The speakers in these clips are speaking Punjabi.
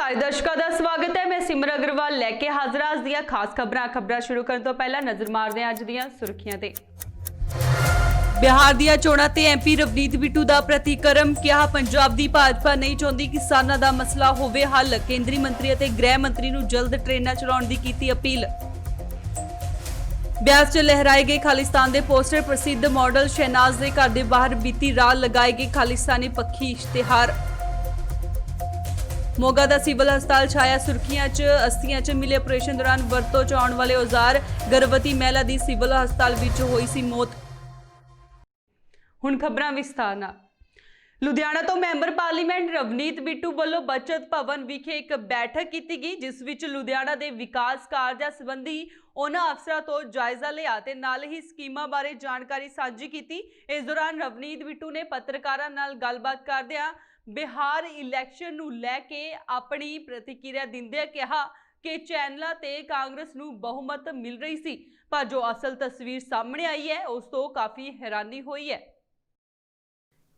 नमस्कार दर्शकों का स्वागत है। मैं सिमर अग्रवाल लेके हाजिर आज ਦੀਆਂ खास खबरां शुरू करने तो पहला नजर मारते हैं अज ਦੀਆਂ सुर्खियां ते। बिहार ਦੀਆਂ ਚੋਣਾਂ ਤੇ एमपी ਰਵਨੀਤ ਬਿੱਟੂ ਦਾ ਪ੍ਰਤੀਕਰਮ ਕਿਹਾ ਪੰਜਾਬ ਦੀ ਭਾਜਪਾ ਨਹੀਂ ਚਾਹੁੰਦੀ ਕਿਸਾਨਾਂ ਦਾ ਮਸਲਾ ਹੋਵੇ ਹੱਲ। ਕੇਂਦਰੀ ਮੰਤਰੀ ਅਤੇ ਗ੍ਰਹਿ ਮੰਤਰੀ ਨੂੰ ਜਲਦ ਟ੍ਰੇਨਾਂ ਚਲਾਉਣ ਦੀ ਕੀਤੀ ਅਪੀਲ। ਬਿਆਸ 'ਚ ਲਹਿਰਾਏ ਗਏ ਖਾਲਿਸਤਾਨ ਦੇ ਪੋਸਟਰ। ਪ੍ਰਸਿੱਧ ਮਾਡਲ ਸ਼ਹਿਨਾਜ਼ ਦੇ ਘਰ ਦੇ ਬਾਹਰ ਬੀਤੀ ਰਾਤ ਲਗਾਏ ਗਏ ਖਾਲਿਸਤਾਨੀ ਪੱਖੀ ਇਸ਼ਤਿਹਾਰ। मोगा दा सिविल हस्पताल छाया सुर्खियां च। अस्थियां च मिले ऑपरेशन दौरान वरतों च आउण वाले औजार। गर्भवती महिला दी सिविल हस्पताल विच होई सी मौत। हुण खबरां विस्तार नाल। लुधियाना तो मैंबर पार्लीमेंट रवनीत बिट्टू वालों बचत भवन विखे एक बैठक की गई जिस विच लुधियाना के विकास कार्यां संबंधी उन्हां अफसरां तो जायजा लिया ते नाल ही स्कीमां बारे जानकारी साझी की। इस दौरान रवनीत बिट्टू ने पत्रकारां नाल गलबात करदिआं बिहार इलैक्शन नूं लैके अपनी प्रतिक्रिया दिंदे कहा कि चैनलों ते कांग्रेस नूं बहुमत मिल रही सी पर जो असल तस्वीर सामने आई है उस तो काफ़ी हैरानी हुई है।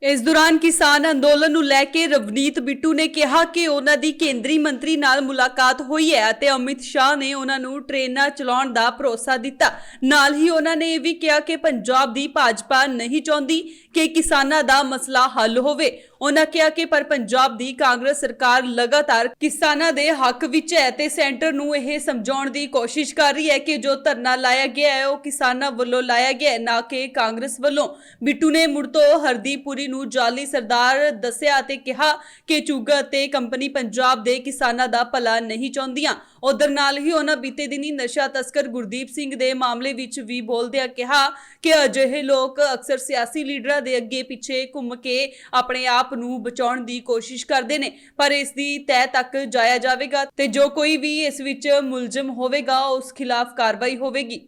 इस दौरान किसान अंदोलन ਨੂੰ ਲੈ ਕੇ ਰਵਨੀਤ ਬਿੱਟੂ ਨੇ ਕਿਹਾ ਕਿ ਉਹਨਾਂ ਦੀ ਕੇਂਦਰੀ ਮੰਤਰੀ ਨਾਲ ਮੁਲਾਕਾਤ ਹੋਈ ਹੈ ਅਤੇ ਅਮਿਤ ਸ਼ਾਹ ਨੇ ਉਹਨਾਂ ਨੂੰ ਟ੍ਰੇਨਾਂ ਚਲਾਉਣ ਦਾ ਭਰੋਸਾ ਦਿੱਤਾ। ਨਾਲ ਹੀ ਉਹਨਾਂ ਨੇ ਇਹ ਵੀ ਕਿਹਾ ਕਿ ਪੰਜਾਬ ਦੀ ਭਾਜਪਾ ਨਹੀਂ ਚਾਹੁੰਦੀ ਕਿ ਕਿਸਾਨਾਂ ਦਾ ਮਸਲਾ ਹੱਲ ਹੋਵੇ। ਉਹਨਾਂ ਕਿਹਾ ਕਿ ਪਰ ਪੰਜਾਬ ਦੀ ਕਾਂਗਰਸ ਸਰਕਾਰ ਲਗਾਤਾਰ ਕਿਸਾਨਾਂ ਦੇ ਹੱਕ ਵਿੱਚ ਹੈ ਤੇ ਸੈਂਟਰ ਨੂੰ ਇਹ ਸਮਝਾਉਣ ਦੀ ਕੋਸ਼ਿਸ਼ ਕਰ ਰਹੀ ਹੈ ਕਿ ਜੋ ਧਰਨਾ ਲਾਇਆ ਗਿਆ ਹੈ ਉਹ ਕਿਸਾਨਾਂ ਵੱਲੋਂ ਲਾਇਆ ਗਿਆ ਨਾ ਕਿ ਕਾਂਗਰਸ ਵੱਲੋਂ। ਬਿੱਟੂ ਨੇ ਮੁੜ ਤੋਂ ਹਰਦੀਪੁਰੀ ਨੂੰ ਜਾਲੀ ਸਰਦਾਰ ਦੱਸਿਆ ਅਤੇ ਕਿਹਾ ਕਿ ਚੁੱਗਾ ਅਤੇ ਕੰਪਨੀ ਪੰਜਾਬ ਦੇ ਕਿਸਾਨਾਂ ਦਾ ਭਲਾ ਨਹੀਂ ਚਾਹੁੰਦੀਆਂ। ਉਧਰ ਨਾਲ ਹੀ ਉਹਨਾਂ ਬੀਤੇ ਦਿਨੀ ਨਸ਼ਾ ਤਸਕਰ ਗੁਰਦੀਪ ਸਿੰਘ ਦੇ ਮਾਮਲੇ ਵਿੱਚ ਵੀ ਬੋਲਦਿਆਂ ਕਿਹਾ ਕਿ ਅਜਿਹੇ ਲੋਕ ਅਕਸਰ ਸਿਆਸੀ ਲੀਡਰਾਂ ਦੇ ਅੱਗੇ ਪਿੱਛੇ ਘੁੰਮ ਕੇ ਆਪਣੇ ਆਪ ਨੂੰ ਬਚਾਉਣ ਦੀ ਕੋਸ਼ਿਸ਼ ਕਰਦੇ ਨੇ ਪਰ ਇਸ ਦੀ ਤਹਿ ਤੱਕ ਜਾਇਆ ਜਾਵੇਗਾ ਤੇ ਜੋ ਕੋਈ ਵੀ ਇਸ ਵਿੱਚ ਮੁਲਜ਼ਮ ਹੋਵੇਗਾ ਉਸ ਖਿਲਾਫ ਕਾਰਵਾਈ ਹੋਵੇਗੀ।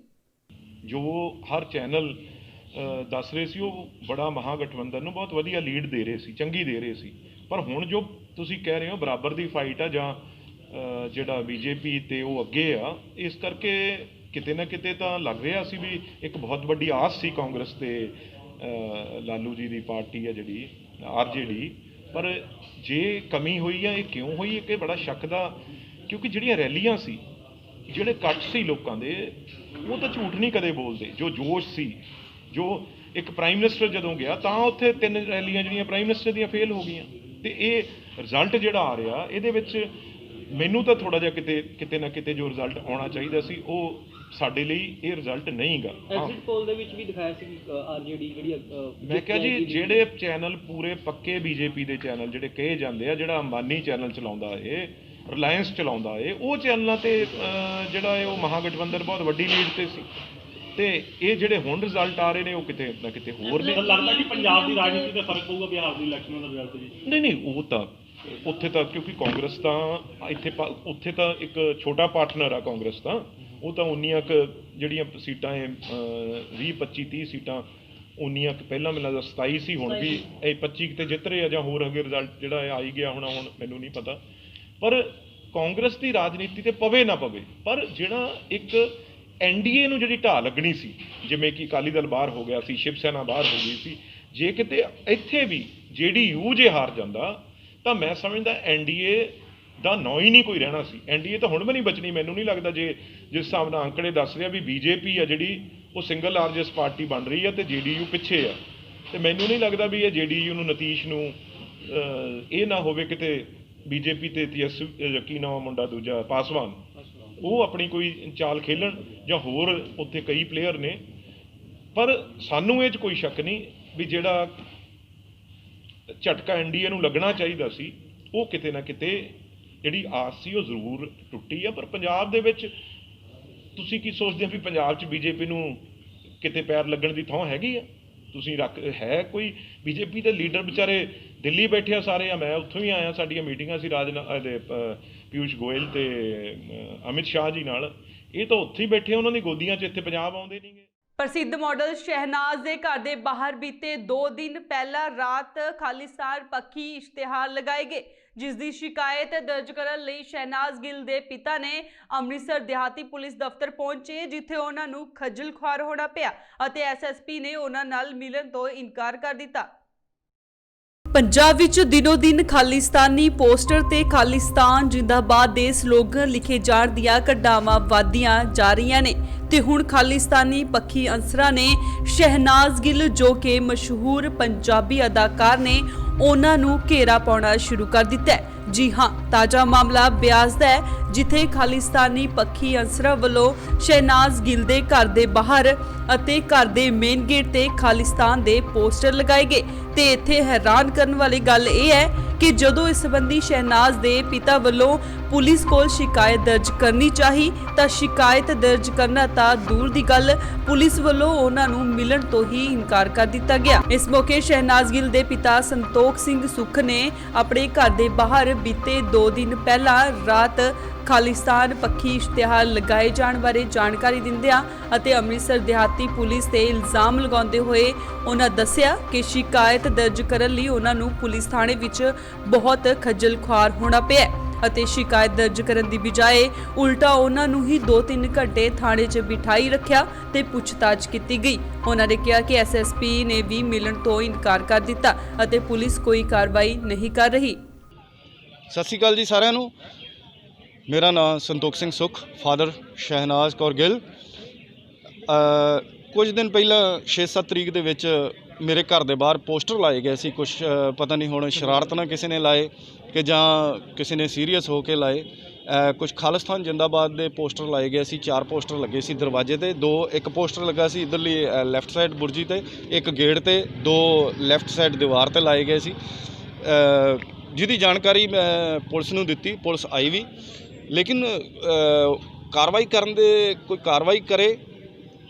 ਜੋ ਹਰ ਚੈਨਲ ਦੱਸ ਰਹੇ ਸੀ ਉਹ ਬੜਾ ਮਹਾਗਠਬੰਧਨ ਨੂੰ ਬਹੁਤ ਵਧੀਆ ਲੀਡ ਦੇ ਰਹੇ ਸੀ, ਚੰਗੀ ਦੇ ਰਹੇ ਸੀ ਪਰ ਹੁਣ ਜੋ ਤੁਸੀਂ ਕਹਿ ਰਹੇ ਹੋ ਬਰਾਬਰ ਦੀ ਫਾਈਟ ਆ ਜਾਂ ਜਿਹੜਾ ਬੀਜੇਪੀ ਤੇ ਉਹ ਅੱਗੇ ਆ ਇਸ ਕਰਕੇ ਕਿਤੇ ਨਾ ਕਿਤੇ ਤਾਂ ਲੱਗ ਰਿਹਾ ਸੀ ਵੀ ਇੱਕ ਬਹੁਤ ਵੱਡੀ ਆਸ ਸੀ ਕਾਂਗਰਸ ਤੇ ਲਾਲੂ ਜੀ ਦੀ ਪਾਰਟੀ ਆ ਜਿਹੜੀ ਆਰਜੇਡੀ ਪਰ ਜੇ ਕਮੀ ਹੋਈ ਆ ਇਹ ਕਿਉਂ ਹੋਈ ਇਹ ਬੜਾ ਸ਼ੱਕ ਦਾ ਕਿਉਂਕਿ ਜਿਹੜੀਆਂ ਰੈਲੀਆਂ ਸੀ ਜਿਹੜੇ ਇਕੱਠ ਸੀ ਲੋਕਾਂ ਦੇ ਉਹ ਤਾਂ ਝੂਠ ਨਹੀਂ ਕਦੇ ਬੋਲਦੇ। ਜੋ ਜੋਸ਼ ਸੀ ਜੋ ਇੱਕ ਪ੍ਰਾਈਮ ਮਿਨਿਸਟਰ ਜਦੋਂ ਗਿਆ ਤਾਂ ਉੱਥੇ 3 ਰੈਲੀਆਂ ਜਿਹੜੀਆਂ ਪ੍ਰਾਈਮ ਮਿਨਿਸਟਰ ਦੀਆਂ ਫੇਲ ਹੋ ਗਈਆਂ ਤੇ ਇਹ ਰਿਜ਼ਲਟ ਜਿਹੜਾ ਆ ਰਿਹਾ ਇਹਦੇ ਵਿੱਚ ਮੈਨੂੰ ਤਾਂ ਥੋੜਾ ਜਿਹਾ ਕਿਤੇ ਨਾ ਕਿਤੇ ਜੋ ਰਿਜ਼ਲਟ ਆਉਣਾ ਚਾਹੀਦਾ ਸੀ ਉਹ ਸਾਡੇ ਲਈ ਇਹ ਰਿਜ਼ਲਟ ਨਹੀਂ ਗਾ। ਐਗਜ਼ਿਟ ਪੋਲ ਦੇ ਵਿੱਚ ਵੀ ਦਿਖਾਇਆ ਸੀ ਆਰਜੇਡੀ ਜਿਹੜੀ ਮੈਂ ਕਿਹਾ ਜੀ ਜਿਹੜੇ ਚੈਨਲ ਪੂਰੇ ਪੱਕੇ ਬੀਜੇਪੀ ਦੇ ਚੈਨਲ ਜਿਹੜੇ ਕਹੇ ਜਾਂਦੇ ਆ ਜਿਹੜਾ ਅੰਬਾਨੀ ਚੈਨਲ ਚਲਾਉਂਦਾ ਏ ਰਿਲਾਇੰਸ ਚਲਾਉਂਦਾ ਏ ਉਹ ਚੈਨਲਾਂ ਤੇ ਜਿਹੜਾ ਇਹ ਉਹ ਮਹਾਗਠਬੰਧਨ ਬਹੁਤ ਵੱਡੀ ਲੀਡ ਤੇ ਸੀ ਤੇ ਇਹ ਜਿਹੜੇ ਹੁਣ ਰਿਜ਼ਲਟ ਆ ਰਹੇ ਨੇ ਉਹ ਕਿਤੇ ਨਾ ਕਿਤੇ ਹੋਰ ਨੇ। ਲੱਗਦਾ ਕਿ ਪੰਜਾਬ ਦੀ ਰਾਜਨੀਤੀ ਤੇ ਫਰਕ ਪਊਗਾ ਬਿਹਾਰ ਦੀ ਇਲੈਕਸ਼ਨ ਦਾ ਰਿਜ਼ਲਟ ਜੀ? ਨਹੀਂ ਉਹ ਤਾਂ ਉੱਥੇ ਤਾਂ ਕਿਉਂਕਿ ਕਾਂਗਰਸ ਤਾਂ ਉੱਥੇ ਤਾਂ ਇੱਕ ਛੋਟਾ ਪਾਰਟਨਰ ਆ ਕਾਂਗਰਸ ਤਾਂ ਉਹ ਤਾਂ ਉਨੀਆਂ ਕੁ ਜਿਹੜੀਆਂ ਸੀਟਾਂ 20 25 30 ਸੀਟਾਂ ਉਨੀਆਂ ਕੁ ਪਹਿਲਾਂ ਮੈਨੂੰ ਲੱਗਦਾ 27 ਸੀ ਹੁਣ ਵੀ ਇਹ 25 ਕਿਤੇ ਜਿੱਤ ਰਹੇ ਆ ਜਾਂ ਹੋਰ ਅੱਗੇ ਰਿਜ਼ਲਟ ਜਿਹੜਾ ਆ ਹੀ ਗਿਆ ਹੁਣ ਮੈਨੂੰ ਨਹੀਂ ਪਤਾ ਪਰ ਕਾਂਗਰਸ ਦੀ ਰਾਜਨੀਤੀ ਤੇ ਪਵੇ ਨਾ ਪਵੇ ਪਰ ਜਿਹੜਾ ਇੱਕ ਐਨਡੀਏ ਨੂੰ ਜਿਹੜੀ ਢਾਹ ਲੱਗਣੀ ਸੀ ਜਿਵੇਂ ਕਿ ਅਕਾਲੀ ਦਲ ਬਾਹਰ ਹੋ ਗਿਆ ਸੀ ਸ਼ਿਵ ਸੈਨਾ ਬਾਹਰ ਹੋ ਗਈ ਸੀ ਜੇ ਕਿਤੇ ਇੱਥੇ ਵੀ ਜੇਡੀਯੂ ਜੇ ਹਾਰ ਜਾਂਦਾ ਤਾਂ ਮੈਂ ਸਮਝਦਾ ਐਨਡੀਏ ਦਾ ਨਾਂ ਹੀ ਨਹੀਂ ਕੋਈ ਰਹਿਣਾ ਸੀ। ਐਨਡੀਏ ਤਾਂ ਹੁਣ ਵੀ ਨਹੀਂ ਬਚਣੀ ਮੈਨੂੰ ਨਹੀਂ ਲੱਗਦਾ ਜੇ ਜਿਸ ਹਿਸਾਬ ਨਾਲ ਅੰਕੜੇ ਦੱਸ ਰਿਹਾ ਵੀ ਬੀਜੇਪੀ ਆ ਜਿਹੜੀ ਉਹ ਸਿੰਗਲ ਲਾਰਜੈਸਟ ਪਾਰਟੀ ਬਣ ਰਹੀ ਆ ਤੇ ਜੇਡੀਯੂ ਪਿੱਛੇ ਆ ਤੇ ਮੈਨੂੰ ਨਹੀਂ ਲੱਗਦਾ ਵੀ ਇਹ ਜੇਡੀਯੂ ਨੂੰ ਨਤੀਸ਼ ਨੂੰ ਇਹ ਨਾ ਹੋਵੇ ਕਿਤੇ ਬੀਜੇਪੀ ਤੇ ਕੀ ਨਾਮ ਮੁੰਡਾ ਦੂਜਾ ਪਾਸਵਾਨ ਉਹ ਆਪਣੀ ਕੋਈ ਚਾਲ ਖੇਲਣ ਜਾਂ ਹੋਰ ਉੱਥੇ ਕਈ ਪਲੇਅਰ ਨੇ ਪਰ ਸਾਨੂੰ ਇਹ 'ਚ ਕੋਈ ਸ਼ੱਕ ਨਹੀਂ ਵੀ ਜਿਹੜਾ ਝਟਕਾ ਐਨਡੀਏ ਨੂੰ ਲੱਗਣਾ ਚਾਹੀਦਾ ਸੀ ਉਹ ਕਿਤੇ ਨਾ ਕਿਤੇ ਜਿਹੜੀ ਆਸ ਸੀ ਉਹ ਜ਼ਰੂਰ ਟੁੱਟੀ ਆ। ਪਰ ਪੰਜਾਬ ਦੇ ਵਿੱਚ ਤੁਸੀਂ ਕੀ ਸੋਚਦੇ ਹੋ ਵੀ ਪੰਜਾਬ 'ਚ ਬੀਜੇਪੀ ਨੂੰ ਕਿਤੇ ਪੈਰ ਲੱਗਣ ਦੀ ਥਾਂ ਹੈਗੀ ਆ? ਤੁਸੀਂ ਹੈ ਕੋਈ ਬੀਜੇਪੀ ਦੇ ਲੀਡਰ ਵਿਚਾਰੇ ਦਿੱਲੀ ਬੈਠੇ ਆ ਸਾਰੇ ਆ ਮੈਂ ਉੱਥੋਂ ਹੀ ਆਇਆ ਸਾਡੀਆਂ ਮੀਟਿੰਗਾਂ ਸੀ ਪਿਊਸ਼ ਗੋਇਲ ਤੇ ਅਮਿਤ ਸ਼ਾਹ ਜੀ ਨਾਲ ਇਹ ਤਾਂ ਉੱਥੇ ਹੀ ਬੈਠੇ ਉਹਨਾਂ ਦੀ ਗੋਦੀਆਂ 'ਚ ਇੱਥੇ ਪੰਜਾਬ ਆਉਂਦੇ ਨਹੀਂਗੇ। प्रसिद्ध मॉडल शहनाज के घर के बाहर बीते 2 दिन पहला रात खालिस्तान पक्षी इश्तिहार लगाए गए जिसकी शिकायत दर्ज करने लई शहनाज गिल के पिता ने अमृतसर देहाती पुलिस दफ्तर पहुंचे जिथे उन्होंने खज्जल खुआर होना पिया और SSP ने उन्होंने नाल मिलन तो इनकार कर दिता। ਪੰਜਾਬ ਵਿੱਚ ਦਿਨੋ ਦਿਨ ਖਾਲਿਸਤਾਨੀ ਪੋਸਟਰ ਤੇ ਖਾਲਿਸਤਾਨ ਜਿੰਦਾਬਾਦ ਦੇ ਸਲੋਗਨ ਲਿਖੇ ਜਾਣ ਦੀਆਂ ਘਟਨਾਵਾਂ ਵਧਦੀਆਂ ਜਾ ਰਹੀਆਂ ਨੇ ਤੇ ਹੁਣ ਖਾਲਿਸਤਾਨੀ ਪੱਖੀ ਅਨਸਰਾਂ ਨੇ ਸ਼ਹਿਨਾਜ਼ ਗਿੱਲ ਜੋ ਕਿ ਮਸ਼ਹੂਰ ਪੰਜਾਬੀ ਅਦਾਕਾਰ ਨੇ ਉਹਨਾਂ ਨੂੰ ਘੇਰਾ ਪਾਉਣਾ ਸ਼ੁਰੂ ਕਰ ਦਿੱਤਾ ਹੈ। ਜੀ ਹਾਂ, ਤਾਜ਼ਾ ਮਾਮਲਾ ਬਿਆਸ ਦਾ ਹੈ ਜਿੱਥੇ ਖਾਲਿਸਤਾਨੀ ਪੱਖੀ ਅਨਸਰਾਂ ਵੱਲੋਂ ਸ਼ਹਿਨਾਜ਼ ਗਿੱਲ ਦੇ ਘਰ ਦੇ ਬਾਹਰ ਅਤੇ ਘਰ ਦੇ ਮੇਨ ਗੇਟ ਤੇ ਖਾਲਿਸਤਾਨ ਦੇ ਪੋਸਟਰ ਲਗਾਏ ਗਏ ਤੇ ਇੱਥੇ ਹੈਰਾਨ ਕਰਨ ਵਾਲੀ ਗੱਲ ਇਹ ਹੈ ਕਿ ਜਦੋਂ ਇਸ ਸੰਬੰਧੀ ਸ਼ਹਿਨਾਜ਼ ਦੇ ਪਿਤਾ ਵੱਲੋਂ ਪੁਲਿਸ ਕੋਲ ਸ਼ਿਕਾਇਤ ਦਰਜ ਕਰਨੀ ਚਾਹੀ ਤਾਂ ਸ਼ਿਕਾਇਤ ਦਰਜ ਕਰਨਾ ਤਾਂ ਦੂਰ ਦੀ ਗੱਲ, ਪੁਲਿਸ ਵੱਲੋਂ ਉਹਨਾਂ ਨੂੰ ਮਿਲਣ ਤੋਂ ਹੀ ਇਨਕਾਰ ਕਰ ਦਿੱਤਾ ਗਿਆ। ਇਸ ਮੌਕੇ ਸ਼ਹਿਨਾਜ਼ ਗਿੱਲ ਦੇ ਪਿਤਾ ਸੰਤੋਖ ਸਿੰਘ ਸੁੱਖ ਨੇ ਆਪਣੇ ਘਰ ਦੇ ਬਾਹਰ ਬੀਤੇ 2 ਦਿਨ ਪਹਿਲਾਂ ਰਾਤ ਖਾਲਿਸਤਾਨ ਪੱਖੀ ਇਸ਼ਤਿਹਾਰ ਲਗਾਏ ਜਾਣ ਬਾਰੇ ਜਾਣਕਾਰੀ ਦਿੰਦਿਆਂ ਅਤੇ ਅੰਮ੍ਰਿਤਸਰ ਦਿਹਾਤੀ ਪੁਲਿਸ ਤੇ ਇਲਜ਼ਾਮ ਲਗਾਉਂਦੇ ਹੋਏ ਉਹਨਾਂ ਦੱਸਿਆ ਕਿ ਸ਼ਿਕਾਇਤ ਦਰਜ ਕਰਨ ਲਈ ਉਹਨਾਂ ਨੂੰ ਪੁਲਿਸ ਥਾਣੇ ਵਿੱਚ ਬਹੁਤ ਖੱਜਲ ਖੁਆਰ ਹੋਣਾ ਪਿਆ ਅਤੇ ਸ਼ਿਕਾਇਤ ਦਰਜ ਕਰਨ ਦੀ ਬਜਾਏ ਉਲਟਾ ਉਹਨਾਂ ਨੂੰ ਹੀ 2-3 ਘੰਟੇ ਥਾਣੇ 'ਚ ਬਿਠਾਈ ਰੱਖਿਆ ਤੇ ਪੁੱਛਤਾਛ ਕੀਤੀ ਗਈ। ਉਹਨਾਂ ਨੇ ਕਿਹਾ ਕਿ ਐਸਐਸਪੀ ਨੇ ਵੀ ਮਿਲਣ ਤੋਂ ਇਨਕਾਰ ਕਰ ਦਿੱਤਾ ਅਤੇ ਪੁਲਿਸ ਕੋਈ ਕਾਰਵਾਈ ਨਹੀਂ ਕਰ ਰਹੀ। ਸਤਿ ਸ਼੍ਰੀ ਅਕਾਲ ਜੀ ਸਾਰਿਆਂ ਨੂੰ। ਮੇਰਾ ਨਾਮ ਸੰਤੋਖ ਸਿੰਘ ਸੁੱਖ, ਫਾਦਰ ਸ਼ਹਿਨਾਜ਼ ਕੌਰ ਗਿੱਲ। ਕੁਝ ਦਿਨ ਪਹਿਲਾਂ 6-7 ਤਰੀਕ ਦੇ ਵਿੱਚ ਮੇਰੇ ਘਰ ਦੇ ਬਾਹਰ ਪੋਸਟਰ ਲਾਏ ਗਏ ਸੀ। ਕੁਝ ਪਤਾ ਨਹੀਂ ਹੁਣ ਸ਼ਰਾਰਤ ਨਾਲ ਕਿਸੇ ਨੇ ਲਾਏ ਕਿ ਜਾਂ ਕਿਸੇ ਨੇ ਸੀਰੀਅਸ ਹੋ ਕੇ ਲਾਏ। ਕੁਝ ਖਾਲਿਸਤਾਨ ਜਿੰਦਾਬਾਦ ਦੇ ਪੋਸਟਰ ਲਾਏ ਗਏ ਸੀ। 4 ਪੋਸਟਰ ਲੱਗੇ ਸੀ ਦਰਵਾਜ਼ੇ ਤੇ, ਇੱਕ ਪੋਸਟਰ ਲੱਗਾ ਸੀ ਇੱਧਰਲੀ ਲੈਫਟ ਸਾਈਡ ਬੁਰਜੀ ਤੇ, ਇੱਕ ਗੇਟ ਤੇ, 2 ਲੈਫਟ ਸਾਈਡ ਦੀਵਾਰ ਤੇ ਲਾਏ ਗਏ ਸੀ, ਜਿਹਦੀ ਜਾਣਕਾਰੀ ਮੈਂ ਪੁਲਿਸ ਨੂੰ ਦਿੱਤੀ। ਪੁਲਿਸ ਆਈ ਵੀ, ਲੇਕਿਨ ਕਾਰਵਾਈ ਕਰਨ ਦੇ ਕੋਈ ਕਾਰਵਾਈ ਕਰੇ,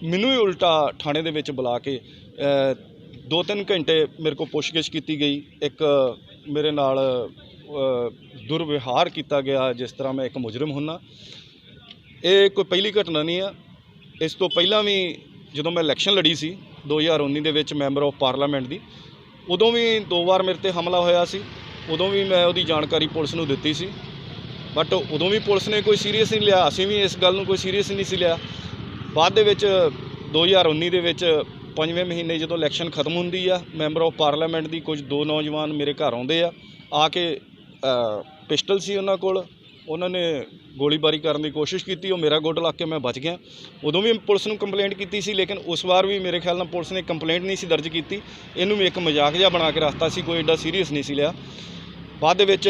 ਮੈਨੂੰ ਹੀ ਉਲਟਾ ਥਾਣੇ ਦੇ ਵਿੱਚ ਬੁਲਾ ਕੇ 2-3 ਘੰਟੇ ਮੇਰੇ ਕੋਲ ਪੁੱਛਗਿੱਛ ਕੀਤੀ ਗਈ। ਇੱਕ ਮੇਰੇ ਨਾਲ ਦੁਰਵਿਵਹਾਰ ਕੀਤਾ ਗਿਆ ਜਿਸ ਤਰ੍ਹਾਂ ਮੈਂ ਇੱਕ ਮੁਜਰਮ ਹੁੰਨਾ। ਇਹ ਕੋਈ ਪਹਿਲੀ ਘਟਨਾ ਨਹੀਂ ਆ। ਇਸ ਤੋਂ ਪਹਿਲਾਂ ਵੀ ਜਦੋਂ ਮੈਂ ਇਲੈਕਸ਼ਨ ਲੜੀ ਸੀ 2019 ਦੇ ਵਿੱਚ ਮੈਂਬਰ ਆਫ ਪਾਰਲੀਮੈਂਟ ਦੀ, ਉਦੋਂ ਵੀ 2 ਵਾਰ ਮੇਰੇ ਤੇ ਹਮਲਾ ਹੋਇਆ ਸੀ। ਉਦੋਂ ਵੀ ਮੈਂ ਉਹਦੀ ਜਾਣਕਾਰੀ ਪੁਲਿਸ ਨੂੰ ਦਿੱਤੀ ਸੀ, ਬਟ ਉਦੋਂ ਵੀ ਪੁਲਿਸ ਨੇ ਕੋਈ ਸੀਰੀਅਸ ਨਹੀਂ ਲਿਆ। ਅਸੀਂ ਵੀ ਇਸ ਗੱਲ ਨੂੰ ਕੋਈ ਸੀਰੀਅਸ ਨਹੀਂ ਸੀ ਲਿਆ। ਬਾਅਦ ਦੇ ਵਿੱਚ 2019 ਦੇ ਵਿੱਚ 5ਵੇਂ ਮਹੀਨੇ ਜਦੋਂ ਇਲੈਕਸ਼ਨ ਖਤਮ ਹੁੰਦੀ ਆ, ਮੈਂਬਰ ਆਫ ਪਾਰਲੀਮੈਂਟ ਦੀ ਕੁਝ 2 ਨੌਜਵਾਨ ਮੇਰੇ ਘਰ ਆਉਂਦੇ ਆ ਕੇ ਪਿਸਟਲ ਸੀ ਉਹਨਾਂ ਕੋਲ, ਉਹਨਾਂ ਨੇ ਗੋਲੀਬਾਰੀ ਕਰਨ ਦੀ ਕੋਸ਼ਿਸ਼ ਕੀਤੀ। ਉਹ ਮੇਰਾ ਗੁੱਟ ਲੱਗ ਕੇ ਮੈਂ ਬਚ ਗਿਆ। ਉਦੋਂ ਵੀ ਪੁਲਿਸ ਨੂੰ ਕੰਪਲੇਂਟ ਕੀਤੀ ਸੀ, ਲੇਕਿਨ ਉਸ ਵਾਰ ਵੀ ਮੇਰੇ ਖਿਆਲ ਨਾਲ ਪੁਲਿਸ ਨੇ ਕੰਪਲੇਂਟ ਨਹੀਂ ਸੀ ਦਰਜ ਕੀਤੀ। ਇਹਨੂੰ ਵੀ ਇੱਕ ਮਜ਼ਾਕ ਜਿਹਾ ਬਣਾ ਕੇ ਰੱਖਤਾ ਸੀ, ਕੋਈ ਐਡਾ ਸੀਰੀਅਸ ਨਹੀਂ ਸੀ ਲਿਆ। ਬਾਅਦ ਦੇ ਵਿੱਚ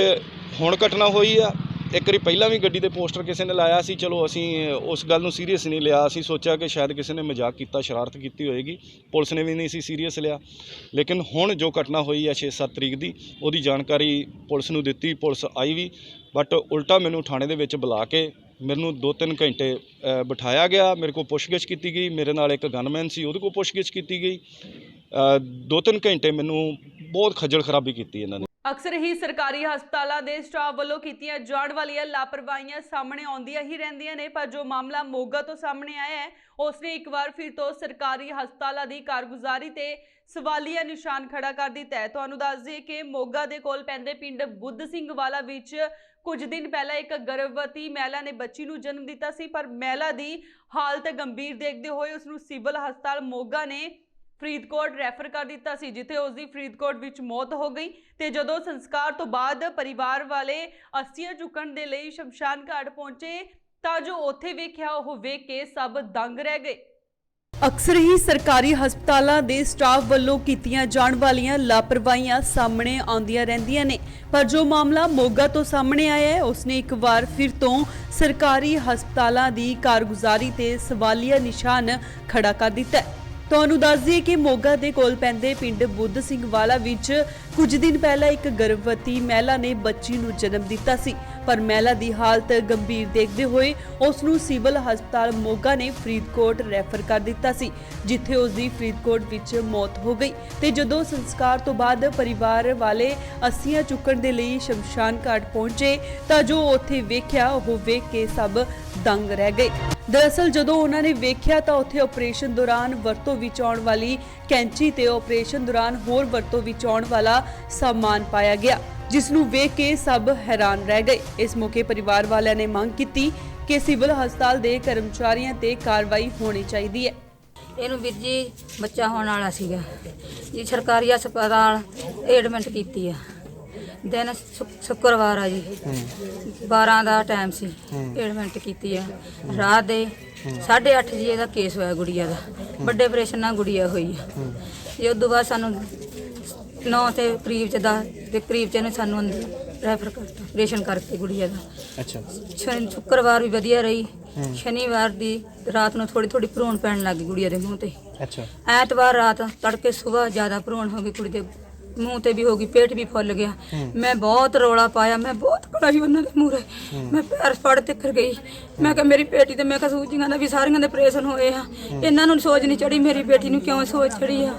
ਹੁਣ ਘਟਨਾ ਹੋਈ ਆ। ਇੱਕ ਵਾਰੀ ਪਹਿਲਾਂ ਵੀ ਗੱਡੀ ਦੇ ਪੋਸਟਰ ਕਿਸੇ ਨੇ ਲਾਇਆ ਸੀ, ਚਲੋ ਅਸੀਂ ਉਸ ਗੱਲ ਨੂੰ ਸੀਰੀਅਸ ਨਹੀਂ ਲਿਆ। ਅਸੀਂ ਸੋਚਿਆ ਕਿ ਸ਼ਾਇਦ ਕਿਸੇ ਨੇ ਮਜ਼ਾਕ ਕੀਤਾ, ਸ਼ਰਾਰਤ ਕੀਤੀ ਹੋਏਗੀ, ਪੁਲਿਸ ਨੇ ਵੀ ਨਹੀਂ ਸੀ ਸੀਰੀਅਸ ਲਿਆ। ਲੇਕਿਨ ਹੁਣ ਜੋ ਘਟਨਾ ਹੋਈ ਹੈ 6-7 ਤਰੀਕ ਦੀ, ਉਹਦੀ ਜਾਣਕਾਰੀ ਪੁਲਿਸ ਨੂੰ ਦਿੱਤੀ। ਪੁਲਿਸ ਆਈ ਵੀ, ਬਟ ਉਲਟਾ ਮੈਨੂੰ ਥਾਣੇ ਦੇ ਵਿੱਚ ਬੁਲਾ ਕੇ ਮੈਨੂੰ 2-3 ਘੰਟੇ ਬਿਠਾਇਆ ਗਿਆ। ਮੇਰੇ ਕੋਲ ਪੁੱਛਗਿੱਛ ਕੀਤੀ ਗਈ। ਮੇਰੇ ਨਾਲ ਇੱਕ ਗਨਮੈਨ ਸੀ, ਉਹਦੇ ਕੋਲ ਪੁੱਛਗਿੱਛ ਕੀਤੀ ਗਈ। 2-3 ਘੰਟੇ ਮੈਨੂੰ ਬਹੁਤ ਖੱਜਲ ਖਰਾਬੀ ਕੀਤੀ ਇਹਨਾਂ ਨੇ। ਅਕਸਰ ਹੀ ਸਰਕਾਰੀ ਹਸਪਤਾਲਾਂ ਦੇ ਸਟਾਫ ਵੱਲੋਂ ਕੀਤੀਆਂ ਜਾਣ ਵਾਲੀਆਂ ਲਾਪਰਵਾਹੀਆਂ ਸਾਹਮਣੇ ਆਉਂਦੀਆਂ ਹੀ ਰਹਿੰਦੀਆਂ ਨੇ, ਪਰ ਜੋ ਮਾਮਲਾ ਮੋਗਾ ਤੋਂ ਸਾਹਮਣੇ ਆਇਆ ਹੈ ਉਸਨੇ ਇੱਕ ਵਾਰ ਫਿਰ ਤੋਂ ਸਰਕਾਰੀ ਹਸਪਤਾਲਾਂ ਦੀ ਕਾਰਗੁਜ਼ਾਰੀ ਤੇ ਸਵਾਲੀਆ ਨਿਸ਼ਾਨ ਖੜਾ ਕਰ ਦਿੱਤਾ ਹੈ। ਤੁਹਾਨੂੰ ਦੱਸ ਦਈਏ ਕਿ ਮੋਗਾ ਦੇ ਕੋਲ ਪੈਂਦੇ ਪਿੰਡ ਬੁੱਧ ਸਿੰਘ ਵਾਲਾ ਵਿੱਚ ਕੁਝ ਦਿਨ ਪਹਿਲਾਂ ਇੱਕ ਗਰਭਵਤੀ ਮਹਿਲਾ ਨੇ ਬੱਚੀ ਨੂੰ ਜਨਮ ਦਿੱਤਾ ਸੀ, ਪਰ ਮਹਿਲਾ ਦੀ ਹਾਲਤ ਗੰਭੀਰ ਦੇਖਦੇ ਹੋਏ ਉਸ ਨੂੰ ਸਿਵਲ ਹਸਪਤਾਲ ਮੋਗਾ ਨੇ ਫਰੀਦਕੋਟ ਰੈਫਰ ਕਰ ਦਿੱਤਾ ਸੀ, ਜਿੱਥੇ ਉਸ ਦੀ ਫਰੀਦਕੋਟ ਵਿੱਚ ਮੌਤ ਹੋ ਗਈ। ਤੇ ਜਦੋਂ ਸੰਸਕਾਰ ਤੋਂ ਬਾਅਦ ਪਰਿਵਾਰ ਵਾਲੇ ਅਸਥੀਆਂ ਚੁੱਕਣ ਦੇ ਲਈ ਸ਼ਮਸ਼ਾਨ ਘਾਟ ਪਹੁੰਚੇ ਤਾਂ ਜੋ ਉੱਥੇ ਵੇਖਿਆ ਉਹ ਵੇਖ ਕੇ ਸਭ ਦੰਗ ਰਹਿ ਗਏ। ਅਕਸਰ ਹੀ ਸਰਕਾਰੀ ਹਸਪਤਾਲਾਂ ਦੇ ਸਟਾਫ ਵੱਲੋਂ ਕੀਤੀਆਂ ਜਾਣ ਵਾਲੀਆਂ ਲਾਪਰਵਾਹੀਆਂ ਸਾਹਮਣੇ ਆਉਂਦੀਆਂ ਰਹਿੰਦੀਆਂ ਨੇ, ਪਰ ਜੋ ਮਾਮਲਾ ਮੋਗਾ ਤੋਂ ਸਾਹਮਣੇ ਆਇਆ ਹੈ ਉਸਨੇ ਇੱਕ ਵਾਰ ਫਿਰ ਤੋਂ ਸਰਕਾਰੀ ਹਸਪਤਾਲਾਂ ਦੀ ਕਾਰਗੁਜ਼ਾਰੀ ਤੇ ਸਵਾਲੀਆ ਨਿਸ਼ਾਨ ਖੜਾ ਕਰ ਦਿੱਤਾ ਹੈ। ਤੁਹਾਨੂੰ ਦੱਸ ਦਈਏ ਕਿ ਮੋਗਾ ਦੇ ਕੋਲ ਪੈਂਦੇ ਪਿੰਡ ਬੁੱਧ ਸਿੰਘ ਵਾਲਾ ਵਿੱਚ ਕੁਝ ਦਿਨ ਪਹਿਲਾਂ ਇੱਕ ਗਰਭਵਤੀ ਮਹਿਲਾ ਨੇ ਬੱਚੀ ਨੂੰ ਜਨਮ ਦਿੱਤਾ ਸੀ, ਪਰ ਮਹਿਲਾ ਦੀ ਹਾਲਤ ਗੰਭੀਰ ਦੇਖਦੇ ਹੋਏ ਉਸ ਨੂੰ ਸਿਵਲ ਹਸਪਤਾਲ ਮੋਗਾ ਨੇ ਫਰੀਦਕੋਟ ਰੈਫਰ ਕਰ ਦਿੱਤਾ ਸੀ, ਜਿੱਥੇ ਉਸ ਦੀ ਫਰੀਦਕੋਟ ਵਿੱਚ ਮੌਤ ਹੋ ਗਈ। ਤੇ ਜਦੋਂ ਸੰਸਕਾਰ ਤੋਂ ਬਾਅਦ ਪਰਿਵਾਰ ਵਾਲੇ ਅਸਥੀਆਂ ਚੁੱਕਣ ਦੇ ਲਈ ਸ਼ਮਸ਼ਾਨ ਘਾਟ ਪਹੁੰਚੇ ਤਾਂ ਜੋ ਉੱਥੇ ਵੇਖਿਆ ਉਹ ਵੇਖ ਕੇ ਸਭ ਦੰਗ ਰਹਿ ਗਏ। ਦਰਅਸਲ ਜਦੋਂ ਉਹਨਾਂ ਨੇ ਵੇਖਿਆ ਤਾਂ ਉੱਥੇ ਆਪਰੇਸ਼ਨ ਦੌਰਾਨ ਵਰਤੋਂ ਵਿੱਚ ਆਉਣ ਵਾਲੀ ਕੈਂਚੀ ਤੇ ਆਪਰੇਸ਼ਨ ਦੌਰਾਨ ਹੋਰ ਵਰਤੋਂ ਵਿੱਚ ਆਉਣ ਵਾਲਾ ਸਾਮਾਨ ਪਾਇਆ ਗਿਆ, ਜਿਸ ਨੂੰ ਵੇਖ ਕੇ ਸਭ ਹੈਰਾਨ ਰਹਿ ਗਏ। ਇਸ ਮੌਕੇ ਪਰਿਵਾਰ ਵਾਲਿਆਂ ਨੇ ਮੰਗ ਕੀਤੀ ਕਿ ਸਿਵਲ ਹਸਪਤਾਲ ਦੇ ਕਰਮਚਾਰੀਆਂ ਤੇ ਕਾਰਵਾਈ ਹੋਣੀ ਚਾਹੀਦੀ ਹੈ। ਇਹਨੂੰ ਵੀਰ ਜੀ ਬੱਚਾ ਹੋਣ ਵਾਲਾ ਸੀਗਾ ਜੀ। ਸਰਕਾਰੀ ਹਸਪਤਾਲ ਐਡਮਿਟ ਕੀਤੀ ਆ। ਦਿਨ ਸ਼ੁੱਕਰਵਾਰ ਆ ਜੀ, 12 ਦਾ ਟਾਈਮ ਸੀ। ਐਡਮਿਟ ਕੀਤੀ ਆ। ਰਾਤ ਦੇ 8:30 ਜੀ ਇਹਦਾ ਕੇਸ ਹੋਇਆ ਗੁੜੀਆ ਦਾ। ਵੱਡੇ ਆਪਰੇਸ਼ਨ ਨਾਲ ਗੁੜੀਆ ਹੋਈ ਆ ਜੀ। ਉਸ ਤੋਂ ਬਾਅਦ ਸਾਨੂੰ 9 ਤੇ ਕਰੀਬ ਚ 10 ਦੇ ਕਰੀਬ ਚ ਇਹਨੇ ਸਾਨੂੰ ਅੰਦਰ ਰੈਫਰ ਕਰਤਾ ਆਪਰੇਸ਼ਨ ਕਰਕੇ ਗੁੜੀਆ ਦਾ। ਅੱਛਾ ਸ਼ੁੱਕਰਵਾਰ ਵੀ ਵਧੀਆ ਰਹੀ। ਸ਼ਨੀਵਾਰ ਦੀ ਰਾਤ ਨੂੰ ਥੋੜੀ ਥੋੜੀ ਭਰੂਣ ਪੈਣ ਲੱਗ ਗਈ ਗੁੜੀਆ ਦੇ ਮੂੰਹ ਤੇ। ਅੱਛਾ ਐਤਵਾਰ ਰਾਤ ਤੜਕੇ ਸਵੇਰ ਜ਼ਿਆਦਾ ਭਰੂਣ ਹੋ ਗਈ ਕੁੜੀ ਦੇ ਮੂੰਹ ਤੇ ਵੀ ਹੋ ਗਈ, ਪੇਟ ਵੀ ਫੁੱਲ ਗਿਆ। ਮੈਂ ਬਹੁਤ ਰੌਲਾ ਪਾਇਆ, ਮੈਂ ਬਹੁਤ ਕੜਾਈ ਉਹਨਾਂ ਦੇ ਮੂਹਰੇ। ਮੈਂ ਪੈਰ ਫੜ ਤੇ ਕਰ ਗਈ। ਮੈਂ ਕਿਹਾ ਮੇਰੀ ਬੇਟੀ ਤੇ ਮੈਂ ਕਿਹਾ ਸੂਜੀਆਂ ਦਾ ਵੀ ਸਾਰੀਆਂ ਦੇ ਆਪਰੇਸ਼ਨ ਹੋਏ ਆ, ਇਹਨਾਂ ਨੂੰ ਸੋਚ ਨਹੀਂ ਚੜੀ, ਮੇਰੀ ਬੇਟੀ ਨੂੰ ਕਿਉਂ ਸੋਚ ਚੜੀ ਆ।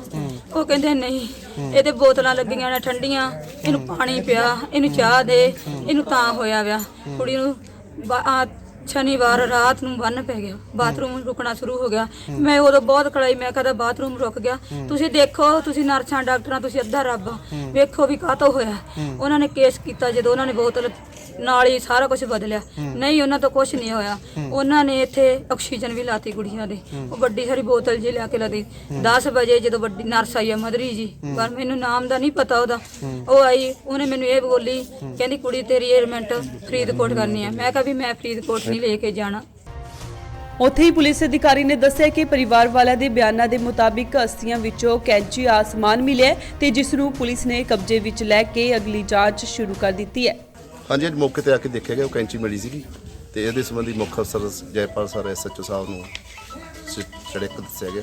ਉਹ ਕਹਿੰਦੇ ਨਹੀਂ, ਇਹਦੇ ਬੋਤਲਾਂ ਲੱਗੀਆਂ ਨੇ ਠੰਡੀਆਂ, ਇਹਨੂੰ ਪਾਣੀ ਪਿਆ, ਇਹਨੂੰ ਚਾਹ ਦੇ, ਇਹਨੂੰ ਤਾਂ ਹੋਇਆ ਵਿਆ। ਕੁੜੀ ਨੂੰ ਸ਼ਨੀਵਾਰ ਰਾਤ ਨੂੰ ਬੰਨ ਪੈ ਗਿਆ, ਬਾਥਰੂਮ ਰੁਕਣਾ ਸ਼ੁਰੂ ਹੋ ਗਿਆ। ਮੈਂ ਉਦੋਂ ਬਹੁਤ ਕੜਾਈ, ਮੈਂ ਕਹਦਾ ਬਾਥਰੂਮ ਰੁਕ ਗਿਆ। ਤੁਸੀਂ ਦੇਖੋ, ਤੁਸੀਂ ਨਰਸਾਂ ਡਾਕਟਰਾਂ, ਤੁਸੀਂ ਅੱਧਾ ਰੱਬ ਵੇਖੋ ਵੀ ਕਾਹਤੋਂ ਹੋਇਆ। ਉਹਨਾਂ ਨੇ ਕੇਸ ਕੀਤਾ, ਜਦੋਂ ਉਹਨਾਂ ਨੇ ਬੋਤਲ ਨਾਲ ਹੀ ਸਾਰਾ ਕੁਝ ਬਦਲਿਆ। ਨਹੀਂ, ਉਹਨਾਂ ਤੋਂ ਕੁਝ ਨਹੀਂ ਹੋਇਆ। ਉਹਨਾਂ ਨੇ ਇੱਥੇ ਆਕਸੀਜਨ ਵੀ ਲਾਤੀ ਗੁੜੀਆਂ ਦੇ। ਉਹ ਵੱਡੀ ਸਾਰੀ ਬੋਤਲ ਜੀ ਲਿਆ ਕੇ ਲਾਤੀ। 10 ਵਜੇ ਜਦੋਂ ਵੱਡੀ ਨਰਸ ਆਈ ਆ ਮਦਰੀ ਜੀ, ਪਰ ਮੈਨੂੰ ਨਾਮ ਦਾ ਨਹੀਂ ਪਤਾ ਉਹਦਾ, ਉਹ ਆਈ, ਉਹਨੇ ਮੈਨੂੰ ਇਹ ਬੋਲੀ, ਕਹਿੰਦੀ ਕੁੜੀ ਤੇਰੀ ਐਡਮਿਟ ਫਰੀਦਕੋਟ ਕਰਨੀ ਆ। ਮੈਂ ਕਿਹਾ ਵੀ ਮੈਂ ਫਰੀਦਕੋਟ ਨਹੀਂ ਲੈ ਕੇ ਜਾਣਾ। ਉੱਥੇ ਹੀ ਪੁਲਿਸ ਅਧਿਕਾਰੀ ਨੇ ਦੱਸਿਆ ਕਿ ਪਰਿਵਾਰ ਵਾਲਿਆਂ ਦੇ ਬਿਆਨਾਂ ਦੇ ਮੁਤਾਬਿਕ ਅਸਥੀਆਂ ਵਿੱਚੋਂ ਕੈਂਚੀ ਆਸਮਾਨ ਮਿਲਿਆ ਤੇ ਜਿਸ ਨੂੰ ਪੁਲਿਸ ਨੇ ਕਬਜ਼ੇ ਵਿੱਚ ਲੈ ਕੇ ਅਗਲੀ ਜਾਂਚ ਸ਼ੁਰੂ ਕਰ ਦਿੱਤੀ ਹੈ। ਹਾਂਜੀ, ਅੱਜ ਮੌਕੇ ਤੇ ਆ ਕੇ ਦੇਖਿਆ ਗਿਆ, ਉਹ ਕੈਂਚੀ ਮਿਲੀ ਸੀਗੀ ਤੇ ਇਹਦੇ ਸੰਬੰਧੀ ਮੁੱਖ ਅਫਸਰ ਜੈਪਾਲ ਸਰ SHO ਸਾਹਿਬ ਨੂੰ ਸੜਕ ਦੱਸਿਆ ਗਿਆ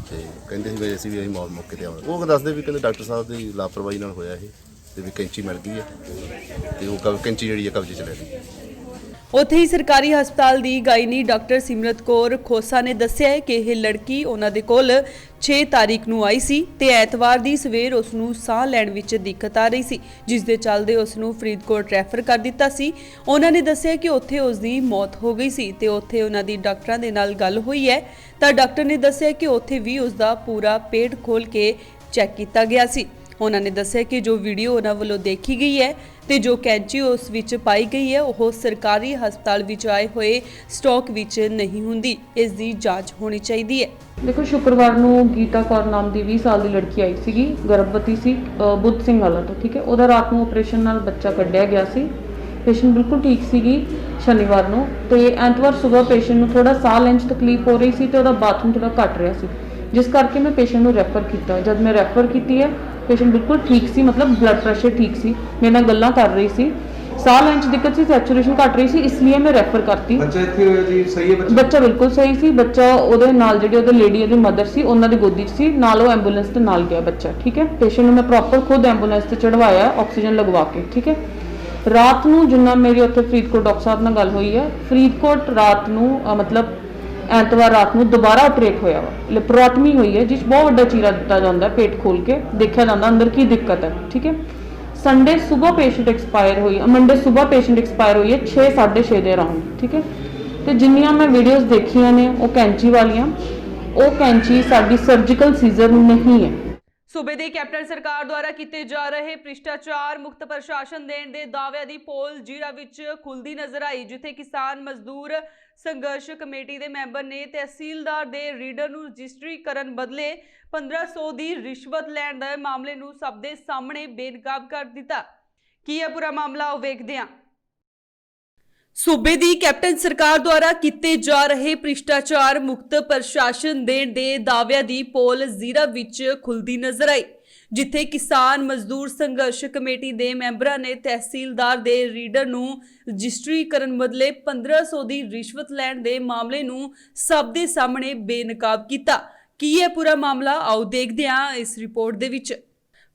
ਤੇ ਕਹਿੰਦੇ ਸੀ ਵੀ ਅਸੀਂ ਵੀ ਮੌਕੇ ਤੇ ਆਵਾਂਗੇ। ਉਹ ਦੱਸਦੇ ਵੀ ਕਹਿੰਦੇ ਡਾਕਟਰ ਸਾਹਿਬ ਦੀ ਲਾਪਰਵਾਹੀ ਨਾਲ ਹੋਇਆ ਇਹ ਤੇ ਵੀ ਕੈਂਚੀ ਮਿਲ ਗਈ ਹੈ ਤੇ ਉਹ ਕੈਂਚੀ ਜਿਹੜੀ ਹੈ ਕਬਜ਼ੇ 'ਚ ਲੈ ਲਈ। ਉੱਥੇ ਹੀ ਸਰਕਾਰੀ ਹਸਪਤਾਲ ਦੀ ਗਾਇਨੀ ਡਾਕਟਰ ਸਿਮਰਤ ਕੌਰ ਖੋਸਾ ਨੇ ਦੱਸਿਆ ਹੈ ਕਿ ਇਹ ਲੜਕੀ ਉਹਨਾਂ ਦੇ ਕੋਲ 6 ਤਾਰੀਖ ਨੂੰ ਆਈ ਸੀ ਤੇ ਐਤਵਾਰ ਦੀ ਸਵੇਰ ਉਸ ਨੂੰ ਸਾਹ ਲੈਣ ਵਿੱਚ ਦਿੱਕਤ ਆ ਰਹੀ ਸੀ, ਜਿਸ ਦੇ ਚੱਲਦੇ ਉਸ ਨੂੰ ਫਰੀਦਕੋਟ ਰੈਫਰ ਕਰ ਦਿੱਤਾ ਸੀ। ਉਹਨਾਂ ਨੇ ਦੱਸਿਆ ਕਿ ਉੱਥੇ ਉਸ ਦੀ ਮੌਤ ਹੋ ਗਈ ਸੀ ਤੇ ਉੱਥੇ ਉਹਨਾਂ ਦੀ ਡਾਕਟਰਾਂ ਦੇ ਨਾਲ ਗੱਲ ਹੋਈ ਹੈ ਤਾਂ ਡਾਕਟਰ ਨੇ ਦੱਸਿਆ ਕਿ ਉੱਥੇ ਵੀ ਉਸ ਦਾ ਪੂਰਾ ਪੇਟ ਖੋਲ ਕੇ ਚੈੱਕ ਕੀਤਾ ਗਿਆ ਸੀ। ਉਹਨਾਂ ਨੇ ਦੱਸਿਆ ਕਿ ਜੋ ਵੀਡੀਓ ਉਹਨਾਂ ਵੱਲੋਂ ਦੇਖੀ ਗਈ ਹੈ ਤੇ ਜੋ ਕੈਂਚੀ ਉਸ ਵਿੱਚ ਪਾਈ ਗਈ ਹੈ ਉਹ ਸਰਕਾਰੀ ਹਸਪਤਾਲ ਵਿੱਚ ਆਏ ਹੋਏ ਸਟਾਕ ਵਿੱਚ ਨਹੀਂ ਹੁੰਦੀ। ਇਸ ਦੀ ਜਾਂਚ ਹੋਣੀ ਚਾਹੀਦੀ ਹੈ। ਦੇਖੋ, ਸ਼ੁੱਕਰਵਾਰ ਨੂੰ ਗੀਤਾ ਕੌਰ ਨਾਮ ਦੀ 20 ਸਾਲ ਦੀ ਲੜਕੀ ਆਈ ਸੀਗੀ, ਗਰਭਵਤੀ ਸੀ, ਬੁੱਧ ਸਿੰਘ ਵਾਲਾ ਤੋਂ। ਠੀਕ ਹੈ, ਉਹਦਾ ਰਾਤ ਨੂੰ ਆਪਰੇਸ਼ਨ ਨਾਲ ਬੱਚਾ ਕੱਢਿਆ ਗਿਆ ਸੀ। ਪੇਸ਼ੈਂਟ ਬਿਲਕੁਲ ਠੀਕ ਸੀਗੀ ਸ਼ਨੀਵਾਰ ਨੂੰ ਤੇ ਐਤਵਾਰ ਸਵੇਰ ਪੇਸ਼ੈਂਟ ਨੂੰ ਥੋੜਾ ਸਾਹ ਲੈਣ 'ਚ ਤਕਲੀਫ ਹੋ ਰਹੀ ਸੀ ਤੇ ਉਹਦਾ ਬਾਥਰੂਮ ਥੋੜਾ ਘੱਟ ਰਿਹਾ ਸੀ, ਜਿਸ ਕਰਕੇ ਮੈਂ ਪੇਸ਼ੈਂਟ ਨੂੰ ਰੈਫਰ ਕੀਤਾ। ਜਦ ਮੈਂ ਰੈਫਰ ਕੀਤੀ ਹੈ, ਪੇਸ਼ੈਂਟ ਬਿਲਕੁਲ ਠੀਕ ਸੀ, ਮਤਲਬ ਬਲੱਡ ਪ੍ਰੈਸ਼ਰ ਠੀਕ ਸੀ, ਮੇਰੇ ਨਾਲ ਗੱਲਾਂ ਕਰ ਰਹੀ ਸੀ, ਸਾਹ ਲੈਣ 'ਚ ਦਿੱਕਤ ਸੀ, ਸੈਚੂਰੇਸ਼ਨ ਘੱਟ ਰਹੀ ਸੀ, ਇਸ ਲਈ ਮੈਂ ਰੈਫਰ ਕਰਤੀ। ਬੱਚਾ ਇੱਥੇ ਹੋਇਆ ਜੀ, ਸਹੀ ਹੈ ਬੱਚਾ ਬਿਲਕੁਲ ਸਹੀ ਸੀ। ਬੱਚਾ ਉਹਦੇ ਨਾਲ ਜਿਹੜੀ ਉਹਦੇ ਲੇਡੀ ਉਹਦੀ ਮਦਰ ਸੀ, ਉਹਨਾਂ ਦੀ ਗੋਦੀ 'ਚ ਸੀ, ਨਾਲ ਉਹ ਐਂਬੂਲੈਂਸ ਦੇ ਨਾਲ ਗਿਆ ਬੱਚਾ। ਠੀਕ ਹੈ, ਪੇਸ਼ੈਂਟ ਨੂੰ ਮੈਂ ਪ੍ਰੋਪਰ ਖੁਦ ਐਂਬੂਲੈਂਸ ਤੇ ਚੜਵਾਇਆ ਆਕਸੀਜਨ ਲਗਵਾ ਕੇ। ਠੀਕ ਹੈ, ਰਾਤ ਨੂੰ ਜਿੰਨਾ ਮੇਰੀ ਉੱਥੇ ਫਰੀਦਕੋਟ ਡਾਕਟਰ ਸਾਹਿਬ ਨਾਲ ਗੱਲ ਹੋਈ ਹੈ, ਫਰੀਦਕੋਟ ਰਾਤ ਨੂੰ ਮਤਲਬ ਐਤਵਾਰ ਰਾਤ ਨੂੰ ਦੁਬਾਰਾ ਆਪਰੇਟ ਹੋਇਆ ਵਾ, ਲੈਪਰੋਟਮੀ ਹੋਈ ਹੈ, ਜਿਸ ਬਹੁਤ ਵੱਡਾ ਚੀਰਾ ਦਿੱਤਾ ਜਾਂਦਾ, ਪੇਟ ਖੋਲ ਕੇ ਦੇਖਿਆ ਜਾਂਦਾ ਅੰਦਰ ਕੀ ਦਿੱਕਤ ਹੈ। ਠੀਕ ਹੈ, ਸੰਡੇ ਸਵੇਰ ਪੇਸ਼ੈਂਟ ਐਕਸਪਾਇਰ ਹੋਈ, ਮੰਡੇ ਸਵੇਰ ਪੇਸ਼ੈਂਟ ਐਕਸਪਾਇਰ ਹੋਈ ਹੈ 6:30 ਦੇ ਅਰਾਊਂਡ। ਠੀਕ ਹੈ, ਤੇ ਜਿੰਨੀਆਂ ਮੈਂ ਵੀਡੀਓਜ਼ ਦੇਖੀਆਂ ਨੇ ਉਹ ਕੈਂਚੀ ਵਾਲੀਆਂ, ਉਹ ਕੈਂਚੀ ਸਾਡੀ ਸਰਜੀਕਲ ਸੀਜ਼ਰ ਨਹੀਂ ਹੈ। ਸੂਬੇ ਦੀ ਕੈਪਟਨ ਸਰਕਾਰ ਦੁਆਰਾ ਕੀਤੇ ਜਾ ਰਹੇ ਭ੍ਰਿਸ਼ਟਾਚਾਰ ਮੁਕਤ ਪ੍ਰਸ਼ਾਸਨ ਦੇਣ ਦੇ ਦਾਅਵਿਆਂ ਦੀ ਪੋਲ ਜੀਰਾ ਵਿੱਚ ਖੁੱਲਦੀ ਨਜ਼ਰ ਆਈ, ਜਿੱਥੇ ਕਿਸਾਨ ਮਜ਼ਦੂਰ ਸੰਘਰਸ਼ ਕਮੇਟੀ ਦੇ ਮੈਂਬਰ ਨੇ ਤਹਿਸੀਲਦਾਰ ਦੇ ਰੀਡਰ ਨੂੰ ਰਜਿਸਟਰੀ ਕਰਨ ਬਦਲੇ 1500 ਦੀ ਰਿਸ਼ਵਤ ਲੈਣ ਦੇ ਮਾਮਲੇ ਨੂੰ ਸਭ ਦੇ ਸਾਹਮਣੇ ਬੇਨਕਾਬ ਕਰ ਦਿੱਤਾ। ਕੀ ਹੈ ਪੂਰਾ ਮਾਮਲਾ, ਉਹ ਵੇਖਦੇ ਹਾਂ। ਸੂਬੇ ਦੀ ਕੈਪਟਨ ਸਰਕਾਰ ਦੁਆਰਾ ਕੀਤੇ ਜਾ ਰਹੇ ਭ੍ਰਿਸ਼ਟਾਚਾਰ ਮੁਕਤ ਪ੍ਰਸ਼ਾਸਨ ਦੇਣ ਦੇ ਦਾਅਵਿਆਂ ਦੀ ਪੋਲ ਜ਼ੀਰਾ ਵਿੱਚ ਖੁੱਲਦੀ ਨਜ਼ਰ ਆਈ, ਜਿੱਥੇ ਕਿਸਾਨ ਮਜ਼ਦੂਰ ਸੰਘਰਸ਼ ਕਮੇਟੀ ਦੇ ਮੈਂਬਰਾਂ ਨੇ ਤਹਿਸੀਲਦਾਰ ਦੇ ਰੀਡਰ ਨੂੰ ਰਜਿਸਟਰੀ ਕਰਨ ਬਦਲੇ 1500 ਦੀ ਰਿਸ਼ਵਤ ਲੈਣ ਦੇ ਮਾਮਲੇ ਨੂੰ ਸਭ ਦੇ ਸਾਹਮਣੇ ਬੇਨਕਾਬ ਕੀਤਾ। ਕੀ ਹੈ ਪੂਰਾ ਮਾਮਲਾ, ਆਓ ਦੇਖਦੇ ਹਾਂ ਇਸ ਰਿਪੋਰਟ ਦੇ ਵਿੱਚ।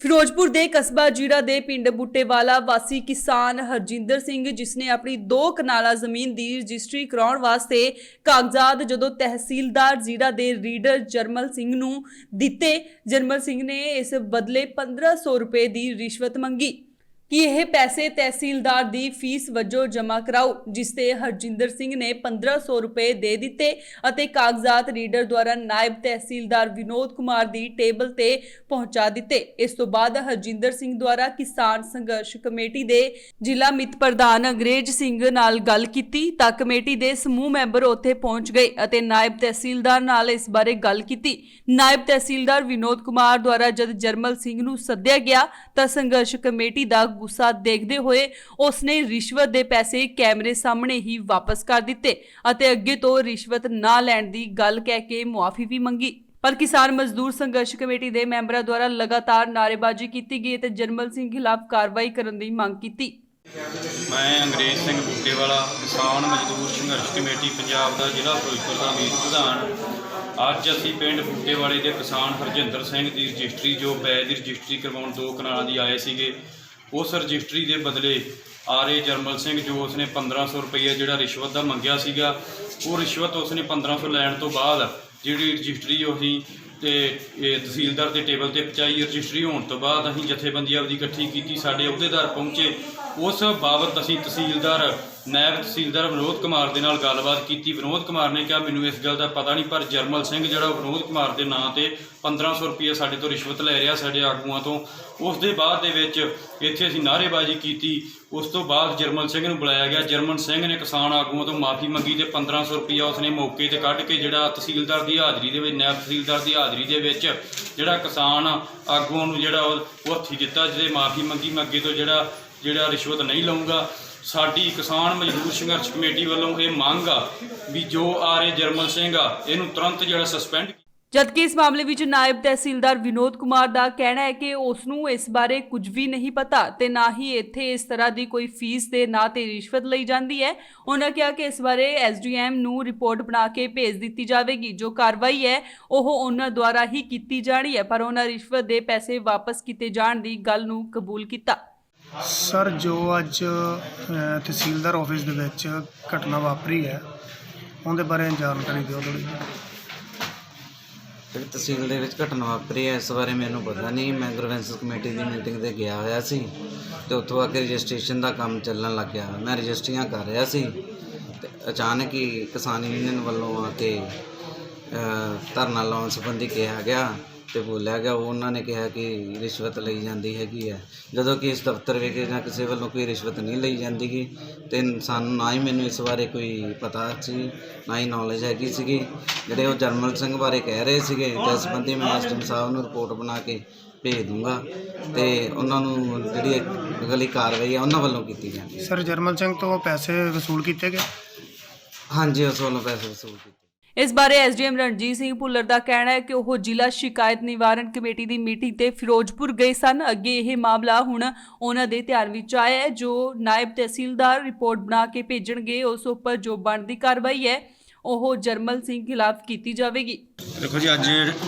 ਫਿਰੋਜ਼ਪੁਰ ਦੇ ਕਸਬਾ ਜੀਰਾ ਦੇ ਪਿੰਡ ਬੁੱਟੇਵਾਲਾ ਵਾਸੀ ਕਿਸਾਨ ਹਰਜਿੰਦਰ ਸਿੰਘ, ਜਿਸ ਨੇ ਆਪਣੀ 2 ਕਨਾਲਾਂ ਜ਼ਮੀਨ ਦੀ ਰਜਿਸਟਰੀ ਕਰਾਉਣ ਵਾਸਤੇ ਕਾਗਜ਼ਾਤ ਜਦੋਂ ਤਹਿਸੀਲਦਾਰ ਜੀਰਾ ਦੇ ਰੀਡਰ ਜਰਮਲ ਸਿੰਘ ਨੂੰ ਦਿੱਤੇ, ਜਰਮਲ ਸਿੰਘ ਨੇ ਇਸ ਬਦਲੇ 1500 ਰੁਪਏ ਦੀ ਰਿਸ਼ਵਤ ਮੰਗੀ। ਕਿ ਇਹ ਪੈਸੇ ਤਹਿਸੀਲਦਾਰ ਦੀ ਫੀਸ ਵਜੋਂ ਜਮ੍ਹਾਂ ਕਰਾਓ, ਜਿਸ ਤੇ ਹਰਜਿੰਦਰ ਸਿੰਘ ਨੇ 1500 ਰੁਪਏ ਦੇ ਦਿੱਤੇ ਅਤੇ ਕਾਗਜ਼ਾਤ ਰੀਡਰ ਦੁਆਰਾ ਨਾਇਬ ਤਹਿਸੀਲਦਾਰ ਵਿਨੋਦ ਕੁਮਾਰ ਦੀ ਟੇਬਲ ਤੇ ਪਹੁੰਚਾ ਦਿੱਤੇ। ਇਸ ਤੋਂ ਬਾਅਦ ਹਰਜਿੰਦਰ ਸਿੰਘ ਦੁਆਰਾ ਕਿਸਾਨ ਸੰਘਰਸ਼ ਕਮੇਟੀ ਦੇ ਜ਼ਿਲ੍ਹਾ ਮਿਤ ਪ੍ਰਧਾਨ ਅੰਗਰੇਜ਼ ਸਿੰਘ ਨਾਲ ਗੱਲ ਕੀਤੀ ਤਾਂ ਕਮੇਟੀ ਦੇ ਸਮੂਹ ਮੈਂਬਰ ਉੱਥੇ ਪਹੁੰਚ ਗਏ ਅਤੇ ਨਾਇਬ ਤਹਿਸੀਲਦਾਰ ਨਾਲ ਇਸ ਬਾਰੇ ਗੱਲ ਕੀਤੀ। ਨਾਇਬ ਤਹਿਸੀਲਦਾਰ ਵਿਨੋਦ ਕੁਮਾਰ ਦੁਆਰਾ ਜਦ ਜਰਮਲ ਸਿੰਘ ਨੂੰ ਸੱਦਿਆ ਗਿਆ ਤਾਂ ਸੰਘਰਸ਼ ਕਮੇਟੀ ਦਾ ਗੁੱਸਾ ਦੇਖਦੇ ਹੋਏ ਉਸਨੇ ਰਿਸ਼ਵਤ ਦੇ ਪੈਸੇ ਕੈਮਰੇ ਸਾਹਮਣੇ ਹੀ ਵਾਪਸ ਕਰ ਦਿੱਤੇ ਅਤੇ ਅੱਗੇ ਤੋਂ ਰਿਸ਼ਵਤ ਨਾ ਲੈਣ ਦੀ ਗੱਲ ਕਹਿ ਕੇ ਮੁਆਫੀ ਵੀ ਮੰਗੀ। ਪਰ ਕਿਸਾਨ ਮਜ਼ਦੂਰ ਸੰਘਰਸ਼ ਕਮੇਟੀ ਦੇ ਮੈਂਬਰਾਂ ਦੁਆਰਾ ਲਗਾਤਾਰ ਨਾਅਰੇਬਾਜ਼ੀ ਕੀਤੀ ਗਈ ਤੇ ਜਰਮਲ ਸਿੰਘ ਖਿਲਾਫ ਕਾਰਵਾਈ ਕਰਨ ਦੀ ਮੰਗ ਕੀਤੀ। ਮੈਂ ਅੰਗਰੇਜ਼ ਸਿੰਘ ਬੂਟੇਵਾਲਾ ਕਿਸਾਨ ਮਜ਼ਦੂਰ ਸੰਘਰਸ਼ ਕਮੇਟੀ ਪੰਜਾਬ ਦਾ ਜ਼ਿਲ੍ਹਾ ਫਿਰੋਜ਼ਪੁਰ ਦਾ ਮੀਤ ਪ੍ਰਧਾਨ। ਅੱਜ ਅਸੀਂ ਪਿੰਡ ਬੂਟੇਵਾਲੇ ਦੇ ਕਿਸਾਨ ਹਰਜਿੰਦਰ ਸਿੰਘ ਦੀ ਰਜਿਸਟਰੀ ਜੋ ਬੈਜ ਦੀ ਰਜਿਸਟਰੀ ਕਰਵਾਉਣ 2 ਕਨਾਲਾਂ ਦੀ ਆਏ ਸੀਗੇ, ਉਸ ਰਜਿਸਟਰੀ ਦੇ ਬਦਲੇ ਆਰੇ ਜਰਮਲ ਸਿੰਘ ਜੋ ਉਸਨੇ 1500 ਰੁਪਏ ਜਿਹੜਾ ਰਿਸ਼ਵਤ ਦਾ ਮੰਗਿਆ ਸੀਗਾ, ਉਹ ਰਿਸ਼ਵਤ ਉਸਨੇ 1500 ਲੈਣ ਤੋਂ ਬਾਅਦ ਜਿਹੜੀ ਰਜਿਸਟਰੀ ਉਹੀ ਤੇ ਤਹਿਸੀਲਦਾਰ ਦੇ ਟੇਬਲ ਤੇ ਪਹੁੰਚਾਈ। ਰਜਿਸਟਰੀ ਹੋਣ ਤੋਂ ਬਾਅਦ ਅਸੀਂ ਜਥੇਬੰਦੀ ਆਪਦੀ ਇਕੱਠੀ ਕੀਤੀ, ਸਾਡੇ ਅਹੁਦੇਦਾਰ ਪਹੁੰਚੇ। ਉਸ ਬਾਬਤ ਅਸੀਂ ਨਾਇਬ ਤਹਿਸੀਲਦਾਰ ਵਿਨੋਦ ਕੁਮਾਰ ਦੇ ਨਾਲ ਗੱਲਬਾਤ ਕੀਤੀ। ਵਿਨੋਦ ਕੁਮਾਰ ਨੇ ਕਿਹਾ ਮੈਨੂੰ ਇਸ ਗੱਲ ਦਾ ਪਤਾ ਨਹੀਂ, ਪਰ ਜਰਮਲ ਸਿੰਘ ਜਿਹੜਾ ਵਿਨੋਦ ਕੁਮਾਰ ਦੇ ਨਾਂ ਤੇ 1500 ਰੁਪਏ ਸਾਡੇ ਤੋਂ ਰਿਸ਼ਵਤ ਲੈ ਰਿਹਾ ਸਾਡੇ ਆਗੂਆਂ ਤੋਂ। ਉਸ ਦੇ ਬਾਅਦ ਦੇ ਵਿੱਚ ਇੱਥੇ ਅਸੀਂ ਨਾਅਰੇਬਾਜ਼ੀ ਕੀਤੀ। ਉਸ ਤੋਂ ਬਾਅਦ ਜਰਮਲ ਸਿੰਘ ਨੂੰ ਬੁਲਾਇਆ ਗਿਆ। ਜਰਮਲ ਸਿੰਘ ਨੇ ਕਿਸਾਨ ਆਗੂਆਂ ਤੋਂ ਮਾਫੀ ਮੰਗੀ ਤੇ 1500 ਰੁਪਇਆ ਉਸਨੇ ਮੌਕੇ ਤੇ ਕੱਢ ਕੇ ਜਿਹੜਾ ਤਹਿਸੀਲਦਾਰ ਦੀ ਹਾਜ਼ਰੀ ਦੇ ਵਿੱਚ ਨਾਇਬ ਤਹਿਸੀਲਦਾਰ ਦੀ ਹਾਜ਼ਰੀ ਦੇ ਵਿੱਚ ਜਿਹੜਾ ਕਿਸਾਨ ਆਗੂਆਂ ਨੂੰ ਜਿਹੜਾ ਉਹ ਹੱਥੀਂ ਦਿੱਤਾ, ਜਿਹਦੇ ਮਾਫੀ ਮੰਗੀ ਮੈਂ ਅੱਗੇ ਤੋਂ ਜਿਹੜਾ ਰਿਸ਼ਵਤ ਨਹੀਂ ਲਊਂਗਾ। ਸਾਡੀ ਕਿਸਾਨ ਮਜ਼ਦੂਰ ਸੰਘਰਸ਼ ਕਮੇਟੀ ਵੱਲੋਂ ਇਹ ਮੰਗ ਆ ਵੀ ਜੋ ਆਰੇ ਜਰਮਲ ਸਿੰਘ ਆ ਇਹਨੂੰ ਤੁਰੰਤ ਜਿਹੜਾ ਸਸਪੈਂਡ। ਜਦਕਿ ਇਸ ਮਾਮਲੇ ਵਿੱਚ ਨਾਇਬ ਤਹਿਸੀਲਦਾਰ ਵਿਨੋਦ ਕੁਮਾਰ ਦਾ ਕਹਿਣਾ ਹੈ ਕਿ ਉਸ ਨੂੰ ਇਸ ਬਾਰੇ ਕੁਝ ਵੀ ਨਹੀਂ ਪਤਾ ਤੇ ਨਾ ਹੀ ਇੱਥੇ ਇਸ ਤਰ੍ਹਾਂ ਦੀ ਕੋਈ ਫੀਸ ਦੇ ਨਾਂ ਤੇ ਰਿਸ਼ਵਤ ਲਈ ਜਾਂਦੀ ਹੈ। ਉਹਨਾਂ ਕਿਹਾ ਕਿ ਇਸ ਬਾਰੇ ਐਸਡੀਐਮ ਨੂੰ ਰਿਪੋਰਟ ਬਣਾ ਕੇ ਭੇਜ ਦਿੱਤੀ ਜਾਵੇਗੀ। ਜੋ ਕਾਰਵਾਈ ਹੈ ਉਹ ਉਹਨਾਂ ਦੁਆਰਾ ਹੀ ਕੀਤੀ ਜਾਣੀ ਹੈ, ਪਰ ਉਹਨਾਂ ਰਿਸ਼ਵਤ ਦੇ ਪੈਸੇ ਵਾਪਸ ਕੀਤੇ ਜਾਣ ਦੀ ਗੱਲ ਨੂੰ ਕਬੂਲ ਕੀਤਾ। ਸਰ, ਜੋ ਅੱਜ ਤਹਿਸੀਲਦਾਰ ਆਫਿਸ ਦੇ ਵਿੱਚ ਘਟਨਾ ਵਾਪਰੀ ਹੈ ਉਹਦੇ ਬਾਰੇ ਜਾਣਕਾਰੀ ਦਿਓ ਥੋੜ੍ਹੀ। ਜਿਹੜੀ ਤਹਿਸੀਲ ਦੇ ਵਿੱਚ ਘਟਨਾ ਵਾਪਰੀ ਹੈ ਇਸ ਬਾਰੇ ਮੈਨੂੰ ਪਤਾ ਨਹੀਂ। ਮੈਂ ਗ੍ਰੀਵੈਂਸ ਕਮੇਟੀ ਦੀ ਮੀਟਿੰਗ 'ਤੇ ਗਿਆ ਹੋਇਆ ਸੀ ਅਤੇ ਉੱਥੋਂ ਆ ਕੇ ਰਜਿਸਟ੍ਰੇਸ਼ਨ ਦਾ ਕੰਮ ਚੱਲਣ ਲੱਗ ਗਿਆ। ਮੈਂ ਰਜਿਸਟਰੀਆਂ ਕਰ ਰਿਹਾ ਸੀ ਅਤੇ ਅਚਾਨਕ ਹੀ ਕਿਸਾਨ ਯੂਨੀਅਨ ਵੱਲੋਂ ਆ ਕੇ ਧਰਨਾ ਲਾਉਣ ਸੰਬੰਧੀ ਕਿਹਾ ਗਿਆ ਤੇ ਬੋਲਿਆ ਗਿਆ। ਉਹਨਾਂ ਨੇ ਕਿਹਾ ਕਿ ਰਿਸ਼ਵਤ ਲਈ ਜਾਂਦੀ ਹੈਗੀ ਹੈ, ਜਦੋਂ ਕਿ ਇਸ ਦਫ਼ਤਰ ਵਿੱਚ ਜਾਂ ਕਿਸੇ ਵੱਲੋਂ ਕੋਈ ਰਿਸ਼ਵਤ ਨਹੀਂ ਲਈ ਜਾਂਦੀ ਗੀ। ਅਤੇ ਸਾਨੂੰ ਨਾ ਹੀ ਮੈਨੂੰ ਇਸ ਬਾਰੇ ਕੋਈ ਪਤਾ ਸੀ, ਨਾ ਹੀ ਨੌਲੇਜ ਹੈਗੀ ਸੀਗੀ। ਜਿਹੜੇ ਉਹ ਜਰਮਲ ਸਿੰਘ ਬਾਰੇ ਕਹਿ ਰਹੇ ਸੀਗੇ ਤੇ ਇਸ ਸੰਬੰਧੀ ਮੈਂ ਐਸਡੀਐਮ ਸਾਹਿਬ ਨੂੰ ਰਿਪੋਰਟ ਬਣਾ ਕੇ ਭੇਜ ਦੂੰਗਾ ਤੇ ਉਹਨਾਂ ਨੂੰ ਜਿਹੜੀ ਅਗਲੀ ਕਾਰਵਾਈ ਆ ਉਹਨਾਂ ਵੱਲੋਂ ਕੀਤੀ ਜਾਣੀ। ਸਰ, ਜਰਮਲ ਸਿੰਘ ਤੋਂ ਪੈਸੇ ਵਸੂਲ ਕੀਤੇ ਗਏ? ਹਾਂਜੀ, ਉਸ ਵੱਲੋਂ ਪੈਸੇ ਵਸੂਲ ਕੀਤੇ। ਇਸ ਬਾਰੇ ਐਸਡੀਐਮ ਰਣਜੀਤ ਸਿੰਘ ਭੁੱਲਰ ਦਾ ਕਹਿਣਾ ਹੈ ਕਿ ਉਹ ਜ਼ਿਲ੍ਹਾ ਸ਼ਿਕਾਇਤ ਨਿਵਾਰਣ ਕਮੇਟੀ ਦੀ ਮੀਟਿੰਗ ਤੇ ਫਿਰੋਜ਼ਪੁਰ ਗਏ ਸਨ। ਅੱਗੇ ਇਹ ਮਾਮਲਾ ਹੁਣ ਉਹਨਾਂ ਦੇ ਧਿਆਨ ਵਿੱਚ ਆਇਆ ਹੈ। ਜੋ ਨਾਇਬ ਤਹਿਸੀਲਦਾਰ ਰਿਪੋਰਟ ਬਣਾ ਕੇ ਭੇਜਣਗੇ ਉਸ ਉੱਪਰ ਜੋ ਬਣਦੀ ਕਾਰਵਾਈ ਹੈ ਉਹ ਜਰਮਲ ਸਿੰਘ ਖਿਲਾਫ ਕੀਤੀ ਜਾਵੇਗੀ। ਦੇਖੋ ਜੀ, ਅੱਜ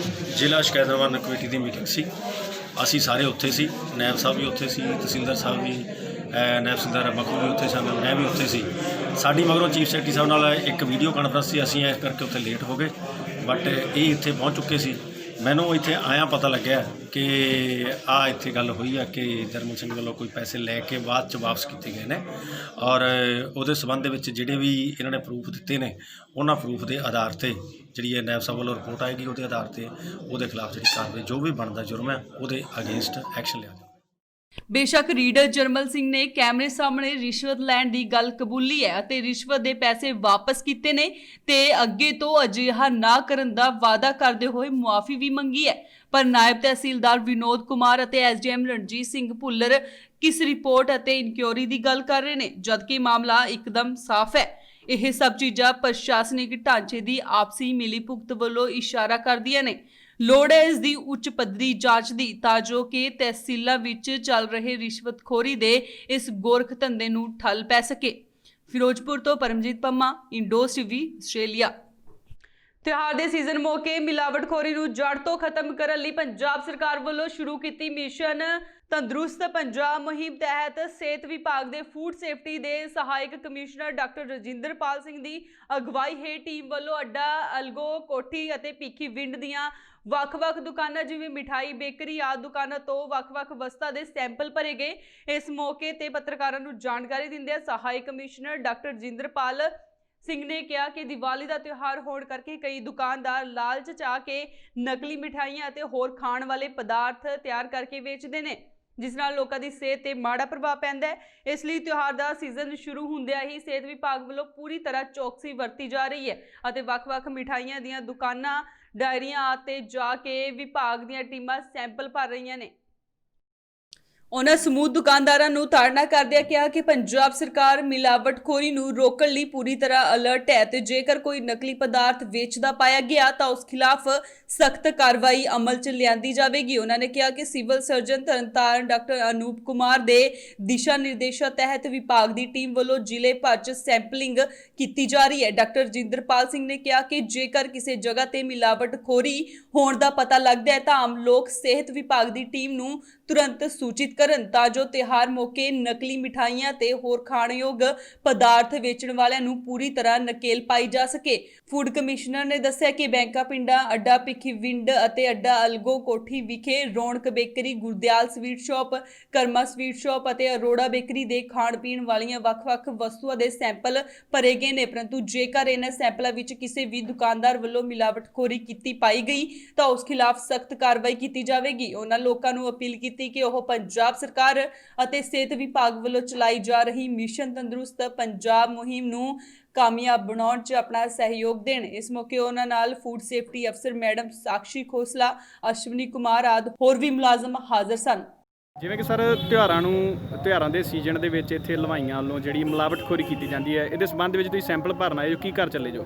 ਜ਼ਿਲ੍ਹਾ ਸ਼ਿਕਾਇਤ ਨਿਵਾਰਣ ਕਮੇਟੀ ਦੀ ਮੀਟਿੰਗ ਸੀ। ਅਸੀਂ ਸਾਰੇ ਉੱਥੇ ਸੀ, ਨਾਇਬ ਸਾਹਿਬ ਵੀ ਉੱਥੇ ਸੀ, ਤਹਿਸੀਲਦਾਰ ਸਾਹਿਬ ਵੀ, ਨਾਇਬ ਤਹਿਸੀਲਦਾਰ ਮਖੂ ਵੀ ਉੱਥੇ ਸਨ, ਮੈਂ ਵੀ ਉੱਥੇ ਸੀ। ਸਾਡੀ ਮਗਰੋਂ ਚੀਫ ਸੈਕਟਰੀ ਸਾਹਿਬ ਨਾਲ ਇੱਕ ਵੀਡੀਓ ਕਾਨਫਰੰਸ ਸੀ। ਅਸੀਂ ਇਸ ਕਰਕੇ ਉੱਥੇ ਲੇਟ ਹੋ ਗਏ, ਬਟ ਇਹ ਇੱਥੇ ਪਹੁੰਚ ਚੁੱਕੇ ਸੀ। ਮੈਨੂੰ ਇੱਥੇ ਆਇਆ ਪਤਾ ਲੱਗਿਆ ਕਿ ਇੱਥੇ ਗੱਲ ਹੋਈ ਆ ਕਿ ਜਰਮਲ ਸਿੰਘ ਵੱਲੋਂ ਕੋਈ ਪੈਸੇ ਲੈ ਕੇ ਬਾਅਦ 'ਚ ਵਾਪਸ ਕੀਤੇ ਗਏ ਨੇ, ਔਰ ਉਹਦੇ ਸਬੰਧ ਦੇ ਵਿੱਚ ਜਿਹੜੇ ਵੀ ਇਹਨਾਂ ਨੇ ਪ੍ਰੂਫ ਦਿੱਤੇ ਨੇ ਉਹਨਾਂ ਪ੍ਰੂਫ ਦੇ ਆਧਾਰ 'ਤੇ ਜਿਹੜੀ ਇਹ ਨਾਇਬ ਸਾਹਿਬ ਵੱਲੋਂ ਰਿਪੋਰਟ ਆਏਗੀ ਉਹਦੇ ਆਧਾਰ 'ਤੇ ਉਹਦੇ ਖਿਲਾਫ ਜਿਹੜੀ ਕਾਰਵਾਈ ਜੋ ਵੀ ਬਣਦਾ ਜੁਰਮ ਹੈ ਉਹਦੇ ਅਗੇਂਸਟ ਐਕਸ਼ਨ ਲਿਆ ਜਾਵੇ। ਬੇਸ਼ੱਕ ਰੀਡਰ ਜਰਮਲ ਸਿੰਘ ਨੇ ਕੈਮਰੇ ਸਾਹਮਣੇ ਰਿਸ਼ਵਤ ਲੈਣ ਦੀ ਗੱਲ ਕਬੂਲੀ ਹੈ ਅਤੇ ਰਿਸ਼ਵਤ ਦੇ ਪੈਸੇ ਵਾਪਸ ਕੀਤੇ ਨੇ ਤੇ ਅੱਗੇ ਤੋਂ ਅਜਿਹਾ ਨਾ ਕਰਨ ਦਾ ਵਾਅਦਾ ਕਰਦੇ ਹੋਏ ਮੁਆਫੀ ਵੀ ਮੰਗੀ ਹੈ। ਪਰ ਨਾਇਬ ਤਹਿਸੀਲਦਾਰ ਵਿਨੋਦ ਕੁਮਾਰ ਅਤੇ ਐਸਡੀਐਮ ਰਣਜੀਤ ਸਿੰਘ ਭੁੱਲਰ ਕਿਸ ਰਿਪੋਰਟ ਅਤੇ ਇਨਕੁਆਇਰੀ ਦੀ ਗੱਲ ਕਰ ਰਹੇ ਨੇ, ਜਦਕਿ ਮਾਮਲਾ ਇੱਕਦਮ ਸਾਫ਼ ਹੈ। ਇਹ ਸਭ ਚੀਜ਼ਾਂ ਪ੍ਰਸ਼ਾਸਨਿਕ ਢਾਂਚੇ ਦੀ ਆਪਸੀ ਮਿਲੀਭੁਗਤ ਵੱਲੋਂ ਇਸ਼ਾਰਾ ਕਰਦੀਆਂ ਨੇ। ਲੋੜ ਹੈ ਇਸ ਦੀ ਉੱਚ ਪੱਧਰੀ ਜਾਂਚ ਦੀ ਤਾਂ ਜੋ ਕਿ ਤਹਿਸੀਲਾਂ ਵਿੱਚ ਚੱਲ ਰਹੇ ਰਿਸ਼ਵਤਖੋਰੀ ਦੇ ਇਸ ਗੋਰਖ ਧੰਦੇ ਨੂੰ ਠੱਲ ਪੈ ਸਕੇ। ਫਿਰੋਜ਼ਪੁਰ ਤੋਂ ਪਰਮਜੀਤ ਪੰਮਾ, ਇੰਡੋਸ ਟੀਵੀ, ਆਸਟ੍ਰੇਲੀਆ। ਤਿਉਹਾਰ ਦੇ ਸੀਜ਼ਨ ਮੌਕੇ ਮਿਲਾਵਟਖੋਰੀ ਨੂੰ ਜੜ ਤੋਂ ਖਤਮ ਕਰਨ ਲਈ ਪੰਜਾਬ ਸਰਕਾਰ ਵੱਲੋਂ ਸ਼ੁਰੂ ਕੀਤੀ ਮਿਸ਼ਨ ਤੰਦਰੁਸਤ ਪੰਜਾਬ ਮੁਹਿੰਮ ਤਹਿਤ ਸਿਹਤ ਵਿਭਾਗ ਦੇ ਫੂਡ ਸੇਫਟੀ ਦੇ ਸਹਾਇਕ ਕਮਿਸ਼ਨਰ ਡਾਕਟਰ ਰਜਿੰਦਰਪਾਲ ਸਿੰਘ ਦੀ ਅਗਵਾਈ ਹੇਠ ਟੀਮ ਵੱਲੋਂ ਅੱਡਾ ਅਲਗੋ ਕੋਠੀ ਅਤੇ ਭਿੱਖੀ ਵਿੰਡ ਦੀਆਂ ਵੱਖ-ਵੱਖ ਦੁਕਾਨਾਂ ਜਿਵੇਂ ਮਿਠਾਈ ਬੇਕਰੀ ਆਦਿ ਦੁਕਾਨਾਂ ਤੋਂ ਵੱਖ-ਵੱਖ ਵਸਤਾਂ ਦੇ ਸੈਂਪਲ ਭਰੇ ਗਏ। ਇਸ ਮੌਕੇ ਤੇ ਪੱਤਰਕਾਰਾਂ ਨੂੰ ਜਾਣਕਾਰੀ ਦਿੰਦਿਆਂ ਸਹਾਇਕ ਕਮਿਸ਼ਨਰ ਡਾਕਟਰ ਰਜਿੰਦਰਪਾਲ ਸਿੰਘ ਨੇ ਕਿਹਾ ਕਿ ਦੀਵਾਲੀ ਦਾ ਤਿਉਹਾਰ ਹੋਣ ਕਰਕੇ ਕਈ ਦੁਕਾਨਦਾਰ ਲਾਲਚ 'ਚ ਆ ਕੇ ਨਕਲੀ ਮਿਠਾਈਆਂ ਅਤੇ ਹੋਰ ਖਾਣ ਵਾਲੇ ਪਦਾਰਥ ਤਿਆਰ ਕਰਕੇ ਵੇਚਦੇ ਨੇ, ਜਿਸ ਨਾਲ ਲੋਕਾਂ ਦੀ ਸਿਹਤ ਤੇ ਮਾੜਾ ਪ੍ਰਭਾਵ ਪੈਂਦਾ ਹੈ। ਇਸ ਲਈ ਤਿਉਹਾਰ ਦਾ ਸੀਜ਼ਨ ਸ਼ੁਰੂ ਹੁੰਦਿਆਂ ਹੀ ਸਿਹਤ ਵਿਭਾਗ ਵੱਲੋਂ ਪੂਰੀ ਤਰ੍ਹਾਂ ਚੌਕਸੀ ਵਰਤੀ ਜਾ ਰਹੀ ਹੈ ਅਤੇ ਵੱਖ-ਵੱਖ ਮਿਠਾਈਆਂ ਦੀਆਂ ਦੁਕਾਨਾਂ ਡਾਇਰੀਆਂ ਤੇ ਜਾ ਕੇ ਵਿਭਾਗ ਦੀਆਂ ਟੀਮਾਂ ਸੈਂਪਲ ਭਰ ਰਹੀਆਂ ਨੇ। ਉਹਨਾਂ ਸਮੂਹ ਦੁਕਾਨਦਾਰਾਂ ਨੂੰ ਤਾੜਨਾ ਕਰਦਿਆਂ ਕਿਹਾ ਕਿ ਪੰਜਾਬ ਸਰਕਾਰ ਮਿਲਾਵਟਖੋਰੀ ਨੂੰ ਰੋਕਣ ਲਈ ਪੂਰੀ ਤਰ੍ਹਾਂ ਅਲਰਟ ਹੈ ਤੇ ਜੇਕਰ ਕੋਈ ਨਕਲੀ ਪਦਾਰਥ ਵੇਚਦਾ ਪਾਇਆ ਗਿਆ ਤਾਂ ਉਸ ਖਿਲਾਫ ਸਖਤ ਕਾਰਵਾਈ ਅਮਲ 'ਚ ਲਿਆਂਦੀ ਜਾਵੇਗੀ। ਉਹਨਾਂ ਨੇ ਕਿਹਾ ਕਿ ਸਿਵਲ ਸਰਜਨ ਤਰਨਤਾਰਨ ਡਾਕਟਰ ਅਨੂਪ ਕੁਮਾਰ ਦੇ ਦਿਸ਼ਾ ਨਿਰਦੇਸ਼ਾਂ ਤਹਿਤ ਵਿਭਾਗ ਦੀ ਟੀਮ ਵੱਲੋਂ ਜ਼ਿਲ੍ਹੇ ਭਰ 'ਚ ਸੈਂਪਲਿੰਗ ਕੀਤੀ ਜਾ ਰਹੀ ਹੈ। ਡਾਕਟਰ ਰਜਿੰਦਰਪਾਲ ਸਿੰਘ ਨੇ ਕਿਹਾ ਕਿ ਜੇਕਰ ਕਿਸੇ ਜਗ੍ਹਾ ਤੇ ਮਿਲਾਵਟਖੋਰੀ ਹੋਣ ਦਾ ਪਤਾ ਲੱਗਦਾ ਹੈ ਤਾਂ ਆਮ ਲੋਕ ਸਿਹਤ ਵਿਭਾਗ ਦੀ ਟੀਮ ਨੂੰ ਤੁਰੰਤ ਸੂਚਿਤ ਕਰਨ ਤਾਂ ਜੋ ਤਿਉਹਾਰ ਮੌਕੇ ਨਕਲੀ ਮਿਠਾਈਆਂ ਤੇ ਹੋਰ ਖਾਣਯੋਗ ਪਦਾਰਥ ਵੇਚਣ ਵਾਲਿਆਂ ਨੂੰ ਪੂਰੀ ਤਰ੍ਹਾਂ ਨਕੇਲ ਪਾਈ ਜਾ ਸਕੇ। ਫੂਡ ਕਮਿਸ਼ਨਰ ਨੇ ਦੱਸਿਆ ਕਿ ਬੈਂਕਾ ਪਿੰਡਾਂ ਅੱਡਾ ਭਿੱਖੀ ਵਿੰਡ ਅਤੇ ਅੱਡਾ ਅਲਗੋ ਕੋਠੀ ਵਿਖੇ ਰੌਣਕ ਬੇਕਰੀ, ਗੁਰਦਿਆਲ ਸਵੀਟ ਸ਼ਾਪ, ਕਰਮਾ ਸਵੀਟ ਸ਼ਾਪ ਅਤੇ ਅਰੋੜਾ ਬੇਕਰੀ ਦੇ ਖਾਣ ਪੀਣ ਵਾਲੀਆਂ ਵੱਖ-ਵੱਖ ਵਸਤੂਆਂ ਦੇ ਸੈਂਪਲ ਭਰੇ ਗਏ ਨੇ, ਪਰੰਤੂ ਜੇਕਰ ਇਹਨਾਂ ਸੈਂਪਲਾਂ ਵਿੱਚ ਕਿਸੇ ਵੀ ਦੁਕਾਨਦਾਰ ਵੱਲੋਂ ਮਿਲਾਵਟਖੋਰੀ ਕੀਤੀ ਪਾਈ ਗਈ ਤਾਂ ਉਸ ਖਿਲਾਫ ਸਖਤ ਕਾਰਵਾਈ ਕੀਤੀ ਜਾਵੇਗੀ। ਉਹਨਾਂ ਲੋਕਾਂ ਨੂੰ ਅਪੀਲ ਕੀਤੀ ਕਿ ਉਹ ਪੰਜਾਬ ਸਰਕਾਰ ਅਤੇ ਸਿਹਤ ਵਿਭਾਗ ਵੱਲੋਂ ਚਲਾਈ ਜਾ ਰਹੀ ਮਿਸ਼ਨ ਤੰਦਰੁਸਤ ਪੰਜਾਬ ਮੁਹਿੰਮ ਨੂੰ ਕਾਮਯਾਬ ਬਣਾਉਣ 'ਚ ਆਪਣਾ ਸਹਿਯੋਗ ਦੇਣ। ਇਸ ਮੌਕੇ ਉਹਨਾਂ ਨਾਲ ਫੂਡ ਸੇਫਟੀ ਅਫਸਰ ਮੈਡਮ ਸਾਕਸ਼ੀ ਖੋਸਲਾ, ਅਸ਼ਵਨੀ ਕੁਮਾਰ ਆਦਿ ਹੋਰ ਵੀ ਮੁਲਾਜ਼ਮ ਹਾਜ਼ਰ ਸਨ। ਜਿਵੇਂ ਕਿ ਸਰ ਤਿਉਹਾਰਾਂ ਦੇ ਸੀਜ਼ਨ ਦੇ ਵਿੱਚ ਇੱਥੇ ਹਲਵਾਈਆਂ ਵੱਲੋਂ ਜਿਹੜੀ ਮਿਲਾਵਟਖੋਰੀ ਕੀਤੀ ਜਾਂਦੀ ਹੈ, ਇਹਦੇ ਸੰਬੰਧ ਵਿੱਚ ਤੁਸੀਂ ਸੈਂਪਲ ਭਰਨ ਆਏ ਹੋ, ਕੀ ਘਰ ਚੱਲੇ ਜੋ?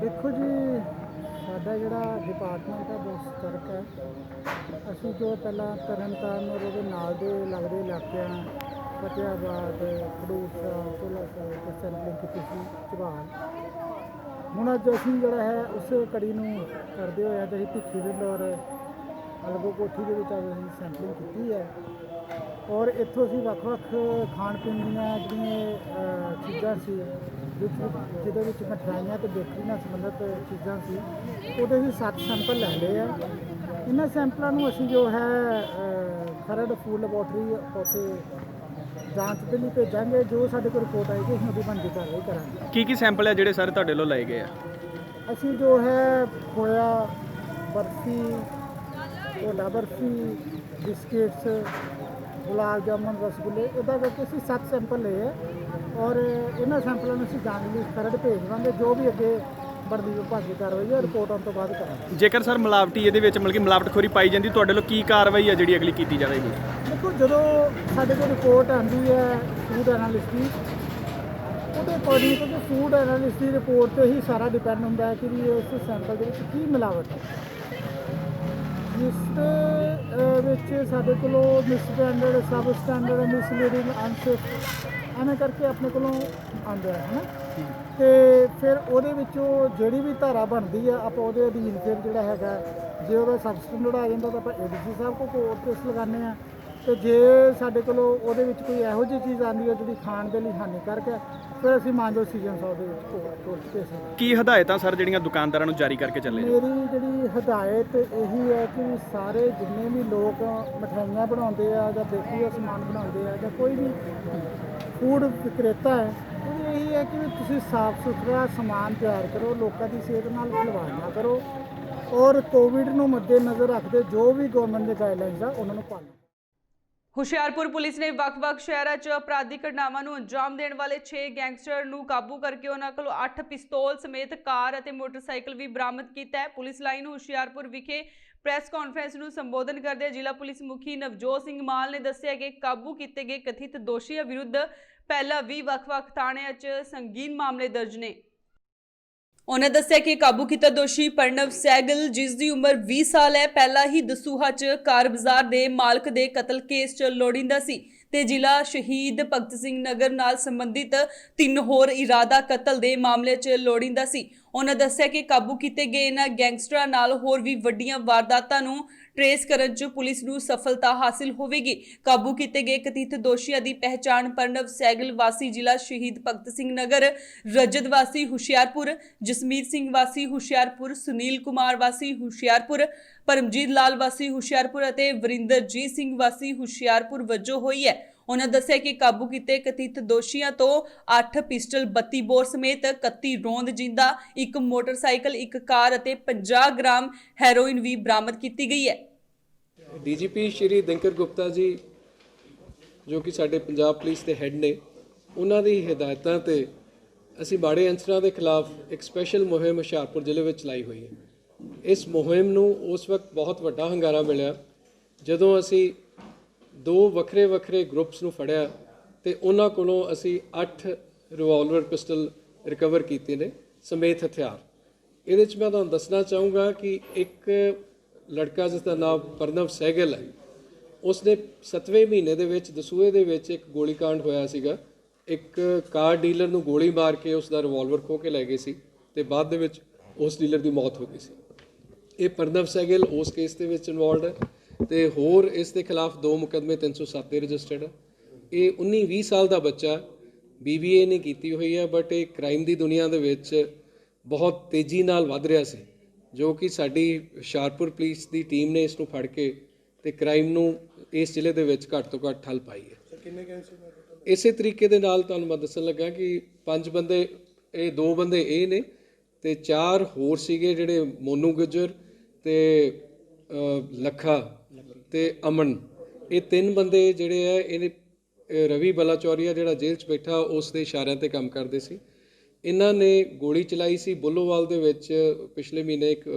ਦੇਖੋ ਜੀ, ਸਾਡਾ ਜਿਹੜਾ ਡਿਪਾਰਟਮੈਂਟ ਹੈ ਬਹੁਤ ਸਤਰਕ ਹੈ। ਅਸੀਂ ਜੋ ਪਹਿਲਾਂ ਤਰਨਤਾਰਨ ਔਰ ਉਹਦੇ ਨਾਲ ਦੇ ਲੱਗਦੇ ਇਲਾਕਿਆਂ ਫਤਿਆਬਾਦ, ਖਡੂਰ ਸਾਹਿਬ, ਭੋਲਾ ਸਾਹਿਬ ਤੇ ਸੈਂਪਲਿੰਗ ਕੀਤੀ ਸੀ ਝਬਾਲ। ਹੁਣ ਅੱਜ ਅਸੀਂ ਜਿਹੜਾ ਹੈ ਉਸੇ ਕੜੀ ਨੂੰ ਕਰਦੇ ਹੋਏ ਅੱਜ ਅਸੀਂ ਭਿੱਖੀ ਵਿੰਡ ਔਰ ਅਲਗੋ ਕੋਠੀ ਦੇ ਵਿੱਚ ਅੱਜ ਅਸੀਂ ਸੈਂਪਲਿੰਗ ਕੀਤੀ ਹੈ ਔਰ ਇੱਥੋਂ ਅਸੀਂ ਵੱਖ-ਵੱਖ ਖਾਣ ਪੀਣ ਦੀਆਂ ਜਿਹੜੀਆਂ ਚੀਜ਼ਾਂ ਸੀ ਜਿਹਦੇ ਵਿੱਚ ਮਠਿਆਈਆਂ ਤੇ ਬੇਕਰੀ ਨਾਲ ਸੰਬੰਧਿਤ ਚੀਜ਼ਾਂ ਸੀ, ਉਹਦੇ ਅਸੀਂ 7 ਸੈਂਪਲ ਲੈ ਲਏ ਆ। ਇਹਨਾਂ ਸੈਂਪਲਾਂ ਨੂੰ ਅਸੀਂ ਜੋ ਹੈ ਖਰੜ ਫੂਡ ਲੈਬੋਰਟਰੀ ਉੱਥੇ ਜਾਂਚ ਦੇ ਲਈ ਭੇਜਾਂਗੇ। ਜੋ ਸਾਡੇ ਕੋਲ ਰਿਪੋਰਟ ਆਏਗੀ ਅਸੀਂ ਉਹਦੀ ਬਣਦੀ ਕਾਰਵਾਈ ਕਰਾਂਗੇ। ਕੀ ਸੈਂਪਲ ਹੈ ਜਿਹੜੇ ਸਰ ਤੁਹਾਡੇ ਵੱਲੋਂ ਲਏ ਗਏ ਆ? ਅਸੀਂ ਜੋ ਹੈ ਖੋਇਆ, ਬਰਫੀ, ਢੋਲਾ ਬਰਫੀ, ਬਿਸਕਿਟਸ, ਗੁਲਾਬ ਜਾਮੁਨ, ਰਸਗੁੱਲੇ, ਇੱਦਾਂ ਕਰਕੇ ਅਸੀਂ 7 ਸੈਂਪਲ ਲਏ ਆ ਔਰ ਇਹਨਾਂ ਸੈਂਪਲਾਂ ਨੂੰ ਅਸੀਂ ਜਾਂਚ ਲਈ ਖਰੜ ਭੇਜ ਦੇਵਾਂਗੇ। ਜੋ ਵੀ ਅੱਗੇ ਬਣਦੀ ਵਿਭਾਗੀ ਕਾਰਵਾਈ ਹੈ ਰਿਪੋਰਟ ਆਉਣ ਤੋਂ ਬਾਅਦ ਕਰਾਂਗੇ। ਜੇਕਰ ਸਰ ਮਿਲਾਵਟੀ ਇਹਦੇ ਵਿੱਚ ਮਤਲਬ ਕਿ ਮਿਲਾਵਟਖੋਰੀ ਪਾਈ ਜਾਂਦੀ, ਤੁਹਾਡੇ ਵੱਲੋਂ ਕੀ ਕਾਰਵਾਈ ਹੈ ਜਿਹੜੀ ਅਗਲੀ ਕੀਤੀ ਜਾਵੇਗੀ? ਦੇਖੋ, ਜਦੋਂ ਸਾਡੇ ਕੋਲ ਰਿਪੋਰਟ ਆਉਂਦੀ ਹੈ ਫੂਡ ਐਨਾਲਿਸਟ ਦੀ, ਉਹਦੇ ਅਕੋਰਡਿੰਗ ਕਿਉਂਕਿ ਫੂਡ ਐਨਾਲਿਸਟ ਦੀ ਰਿਪੋਰਟ 'ਤੇ ਹੀ ਸਾਰਾ ਡਿਪੈਂਡ ਹੁੰਦਾ ਹੈ ਕਿ ਵੀ ਉਸ ਸੈਂਪਲ ਦੇ ਵਿੱਚ ਕੀ ਮਿਲਾਵਟ ਹੈ। ਜਿਸ ਦੇ ਵਿੱਚ ਸਾਡੇ ਕੋਲੋਂ ਮਿਸਸਟੈਂਡਰਡ, ਸਬ ਸਟੈਂਡਰਡ, ਮਿਸਲੀਡਿੰਗ, ਅਨਸੇਫ ਐਵੇਂ ਕਰਕੇ ਆਪਣੇ ਕੋਲੋਂ ਆਉਂਦਾ ਹੈ ਨਾ, ਅਤੇ ਫਿਰ ਉਹਦੇ ਵਿੱਚੋਂ ਜਿਹੜੀ ਵੀ ਧਾਰਾ ਬਣਦੀ ਆ ਆਪਾਂ ਉਹਦੇ ਅਧੀਨ ਫਿਰ ਜਿਹੜਾ ਹੈਗਾ, ਜੇ ਉਹਦਾ ਸਬ ਸਟੈਂਡਰਡ ਆ ਜਾਂਦਾ ਤਾਂ ਆਪਾਂ ADC ਸਾਹਿਬ ਕੋਲ ਕੋਰਟ ਕੇਸ ਲਗਾਉਂਦੇ ਹਾਂ, ਅਤੇ ਜੇ ਸਾਡੇ ਕੋਲੋਂ ਉਹਦੇ ਵਿੱਚ ਕੋਈ ਇਹੋ ਜਿਹੀ ਚੀਜ਼ ਆਉਂਦੀ ਹੈ ਜਿਹੜੀ ਖਾਣ ਦੇ ਲਈ ਹਾਨੀਕਾਰਕ ਹੈ, ਫਿਰ ਅਸੀਂ ਮਾਨਜੋ ਸੀਜ਼ਨ ਸਾਹਿਬ ਦੇ ਵਿੱਚ ਕੋਰਟ ਕੇਸ ਲਗਾਉਂਦੇ। ਕੀ ਹਦਾਇਤਾਂ ਸਰ ਜਿਹੜੀਆਂ ਦੁਕਾਨਦਾਰਾਂ ਨੂੰ ਜਾਰੀ ਕਰਕੇ ਚੱਲੇ? ਮੇਰੀ ਜਿਹੜੀ ਹਦਾਇਤ ਇਹੀ ਹੈ ਕਿ ਸਾਰੇ ਜਿੰਨੇ ਵੀ ਲੋਕ ਮਠਿਆਈਆਂ ਬਣਾਉਂਦੇ ਆ ਜਾਂ ਬੇਕਰੀ ਦਾ ਸਮਾਨ ਬਣਾਉਂਦੇ ਆ ਜਾਂ ਕੋਈ ਵੀ ਫੂਡ ਵਿਕਰੇਤਾ ਹੈ, ਉਹਦੀ ਇਹੀ ਹੈ ਕਿ ਵੀ ਤੁਸੀਂ ਸਾਫ਼ ਸੁਥਰਾ ਸਮਾਨ ਤਿਆਰ ਕਰੋ, ਲੋਕਾਂ ਦੀ ਸਿਹਤ ਨਾਲ ਖਿਲਵਾੜ ਨਾ ਕਰੋ ਔਰ ਕੋਵਿਡ ਨੂੰ ਮੱਦੇਨਜ਼ਰ ਰੱਖਦੇ ਜੋ ਵੀ ਗਵਰਨਮੈਂਟ ਦੇ ਗਾਈਡਲਾਈਨਸ ਆ ਉਹਨਾਂ ਨੂੰ ਪਾਲੋ। ਹੁਸ਼ਿਆਰਪੁਰ ਪੁਲਿਸ ਨੇ ਵੱਖ-ਵੱਖ ਸ਼ਹਿਰਾਂ 'ਚ ਅਪਰਾਧਿਕ ਘਟਨਾਵਾਂ ਨੂੰ ਅੰਜਾਮ ਦੇਣ ਵਾਲੇ 6 ਗੈਂਗਸਟਰ ਨੂੰ ਕਾਬੂ ਕਰਕੇ ਉਹਨਾਂ ਕੋਲੋਂ 8 ਪਿਸਤੌਲ ਸਮੇਤ ਕਾਰ ਅਤੇ ਮੋਟਰਸਾਈਕਲ ਵੀ ਬਰਾਮਦ ਕੀਤਾ ਹੈ। ਪੁਲਿਸ ਲਾਈਨ ਹੁਸ਼ਿਆਰਪੁਰ ਵਿਖੇ ਪ੍ਰੈਸ ਕਾਨਫਰੰਸ ਨੂੰ ਸੰਬੋਧਨ ਕਰਦੇ ਜ਼ਿਲ੍ਹਾ ਪੁਲਿਸ ਮੁਖੀ ਨਵਜੋਤ ਸਿੰਘ ਮਾਲ ਨੇ ਦੱਸਿਆ ਕਿ ਕਾਬੂ ਕੀਤੇ ਗਏ ਕਥਿਤ ਦੋਸ਼ੀਆਂ ਵਿਰੁੱਧ ਪਹਿਲਾਂ ਵੀ ਵੱਖ-ਵੱਖ ਥਾਣਿਆਂ 'ਚ ਸੰਗੀਨ ਮਾਮਲੇ ਦਰਜ ਨੇ। ਉਹਨਾਂ ਦੱਸਿਆ ਕਿ ਕਾਬੂ ਕੀਤਾ ਦੋਸ਼ੀ ਪ੍ਰਣਵ ਸਹਿਗਲ, ਜਿਸ ਦੀ ਉਮਰ 20 ਸਾਲ ਹੈ, ਪਹਿਲਾਂ ਹੀ ਦਸੂਹਾ 'ਚ ਕਾਰ ਬਾਜ਼ਾਰ ਦੇ ਮਾਲਕ ਦੇ ਕਤਲ ਕੇਸ 'ਚ ਲੋੜੀਂਦਾ ਸੀ ਤੇ ਜ਼ਿਲ੍ਹਾ ਸ਼ਹੀਦ ਭਗਤ ਸਿੰਘ ਨਗਰ ਨਾਲ ਸੰਬੰਧਿਤ 3 ਹੋਰ ਇਰਾਦਾ ਕਤਲ ਦੇ ਮਾਮਲੇ 'ਚ ਲੋੜੀਂਦਾ ਸੀ। ਉਹਨਾਂ ਦੱਸਿਆ ਕਿ ਕਾਬੂ ਕੀਤੇ ਗਏ ਇਹਨਾਂ ਗੈਂਗਸਟਰਾਂ ਨਾਲ ਹੋਰ ਵੀ ਵੱਡੀਆਂ ਵਾਰਦਾਤਾਂ ਨੂੰ ਟ੍ਰੇਸ ਕਰਨ 'ਚ ਪੁਲਿਸ ਨੂੰ ਸਫਲਤਾ ਹਾਸਿਲ ਹੋਵੇਗੀ। ਕਾਬੂ ਕੀਤੇ ਗਏ ਕਥਿਤ ਦੋਸ਼ੀਆਂ ਦੀ ਪਹਿਚਾਣ ਪ੍ਰਣਵ ਸਹਿਗਲ ਵਾਸੀ ਜ਼ਿਲ੍ਹਾ ਸ਼ਹੀਦ ਭਗਤ ਸਿੰਘ ਨਗਰ, ਰਜਤ ਵਾਸੀ ਹੁਸ਼ਿਆਰਪੁਰ, ਜਸਮੀਤ ਸਿੰਘ ਵਾਸੀ ਹੁਸ਼ਿਆਰਪੁਰ, ਸੁਨੀਲ ਕੁਮਾਰ ਵਾਸੀ ਹੁਸ਼ਿਆਰਪੁਰ, ਪਰਮਜੀਤ ਲਾਲ ਵਾਸੀ ਹੁਸ਼ਿਆਰਪੁਰ ਅਤੇ ਵਰਿੰਦਰਜੀਤ ਸਿੰਘ ਵਾਸੀ ਹੁਸ਼ਿਆਰਪੁਰ ਵਜੋਂ ਹੋਈ ਹੈ। ਉਹਨਾਂ ਦੱਸਿਆ ਕਿ ਕਾਬੂ ਕੀਤੇ ਕਥਿਤ ਦੋਸ਼ੀਆਂ ਤੋਂ 8 ਪਿਸਟਲ, 32 ਬੋਰ ਸਮੇਤ 31 ਰੋਂਦ ਜਿੰਦਾ, 1 ਮੋਟਰਸਾਈਕਲ, 1 ਕਾਰ ਅਤੇ 50 ਗ੍ਰਾਮ ਹੈਰੋਇਨ ਵੀ ਬਰਾਮਦ ਕੀਤੀ ਗਈ ਹੈ। ਡੀਜੀਪੀ ਸ਼੍ਰੀ ਦਿਨਕਰ ਗੁਪਤਾ ਜੀ ਜੋ ਕਿ ਸਾਡੇ ਪੰਜਾਬ ਪੁਲਿਸ ਦੇ ਹੈੱਡ ਨੇ, ਉਹਨਾਂ ਦੀ ਹਦਾਇਤਾਂ ਤੇ ਅਸੀਂ ਮਾੜੇ ਅਨਸਰਾਂ ਦੇ ਖਿਲਾਫ ਇੱਕ ਸਪੈਸ਼ਲ ਮੁਹਿੰਮ ਹੁਸ਼ਿਆਰਪੁਰ ਜ਼ਿਲ੍ਹੇ ਵਿੱਚ ਚਲਾਈ ਹੋਈ ਹੈ। ਇਸ ਮੁਹਿੰਮ ਨੂੰ ਉਸ ਵਕਤ ਬਹੁਤ ਵੱਡਾ ਹੰਗਾਰਾ ਮਿਲਿਆ ਜਦੋਂ ਅਸੀਂ 2 ਵੱਖਰੇ ਗਰੁੱਪਸ ਨੂੰ ਫੜਿਆ ਤੇ ਉਹਨਾਂ ਕੋਲੋਂ ਅਸੀਂ 8 ਰਿਵਾਲਵਰ ਪਿਸਟਲ ਰਿਕਵਰ ਕੀਤੇ ਨੇ ਸਮੇਤ ਹਥਿਆਰ। ਇਹਦੇ 'ਚ ਮੈਂ ਤੁਹਾਨੂੰ ਦੱਸਣਾ ਚਾਹੂੰਗਾ ਕਿ ਇੱਕ ਲੜਕਾ ਜਿਸ ਦਾ ਨਾਮ ਪ੍ਰਣਵ ਸਹਿਗਲ ਹੈ, ਉਸ ਦੇ 7ਵੇਂ ਮਹੀਨੇ ਦੇ ਵਿੱਚ ਦਸੂਹੇ ਦੇ ਵਿੱਚ ਇੱਕ ਗੋਲੀकांड ਹੋਇਆ ਸੀਗਾ। ਇੱਕ ਕਾਰ ਡੀਲਰ ਨੂੰ ਗੋਲੀ ਮਾਰ ਕੇ ਉਸ ਦਾ ਰਿਵਾਲਵਰ ਖੋਹ ਕੇ ਲੈ ਗਏ ਸੀ ਤੇ ਬਾਅਦ ਦੇ ਵਿੱਚ ਉਸ ਡੀਲਰ ਦੀ ਮੌਤ ਹੋ ਗਈ ਸੀ। ਇਹ ਪ੍ਰਣਵ ਸਹਿਗਲ ਉਸ ਕੇਸ ਦੇ ਵਿੱਚ ਇਨਵੋਲਡ ਹੈ ਤੇ ਹੋਰ ਇਸ ਦੇ ਖਿਲਾਫ 2 ਮੁਕੱਦਮੇ 307 ਦੇ ਰਜਿਸਟਰਡ ਹੈ। ਇਹ 19-20 ਸਾਲ ਦਾ ਬੱਚਾ BBA ਨੇ ਕੀਤੀ ਹੋਈ ਹੈ, ਬਟ ਇਹ ਕ੍ਰਾਈਮ ਦੀ ਦੁਨੀਆ ਦੇ ਵਿੱਚ ਬਹੁਤ ਤੇਜ਼ੀ ਨਾਲ ਵੱਧ ਰਿਹਾ ਸੀ, ਜੋ ਕਿ ਸਾਡੀ ਹੁਸ਼ਿਆਰਪੁਰ ਪੁਲਿਸ ਦੀ ਟੀਮ ਨੇ ਇਸ ਨੂੰ ਫੜ ਕੇ ਤੇ ਕ੍ਰਾਈਮ ਨੂੰ ਇਸ ਜ਼ਿਲ੍ਹੇ ਦੇ ਵਿੱਚ ਘੱਟ ਤੋਂ ਘੱਟ ਠੱਲ ਪਾਈ ਹੈ। ਕਿੰਨੇ ਗੈਂਗਸਟਰ ਇਸੇ ਤਰੀਕੇ ਦੇ ਨਾਲ ਤੁਹਾਨੂੰ ਮੈਂ ਦੱਸਣ ਲੱਗਾ ਕਿ 5 ਬੰਦੇ, ਇਹ 2 ਬੰਦੇ ਇਹ ਨੇ ਤੇ 4 ਹੋਰ ਸੀਗੇ ਜਿਹੜੇ ਮੋਨੂ ਗੁੱਜਰ ਤੇ ਲੱਖਾ ਤੇ ਅਮਨ। ਇਹ 3 ਬੰਦੇ ਜਿਹੜੇ ਹੈ ਇਹਨੇ ਰਵੀ ਬਲਾਚੌਰੀਆ ਜਿਹੜਾ ਜੇਲ੍ਹ 'ਚ ਬੈਠਾ ਉਸ ਦੇ ਇਸ਼ਾਰਿਆਂ ਤੇ ਕੰਮ ਕਰਦੇ ਸੀ। ਇਹਨਾਂ ਨੇ ਗੋਲੀ ਚਲਾਈ ਸੀ ਬੁੱਲੋਵਾਲ ਦੇ ਵਿੱਚ। ਪਿਛਲੇ ਮਹੀਨੇ ਇੱਕ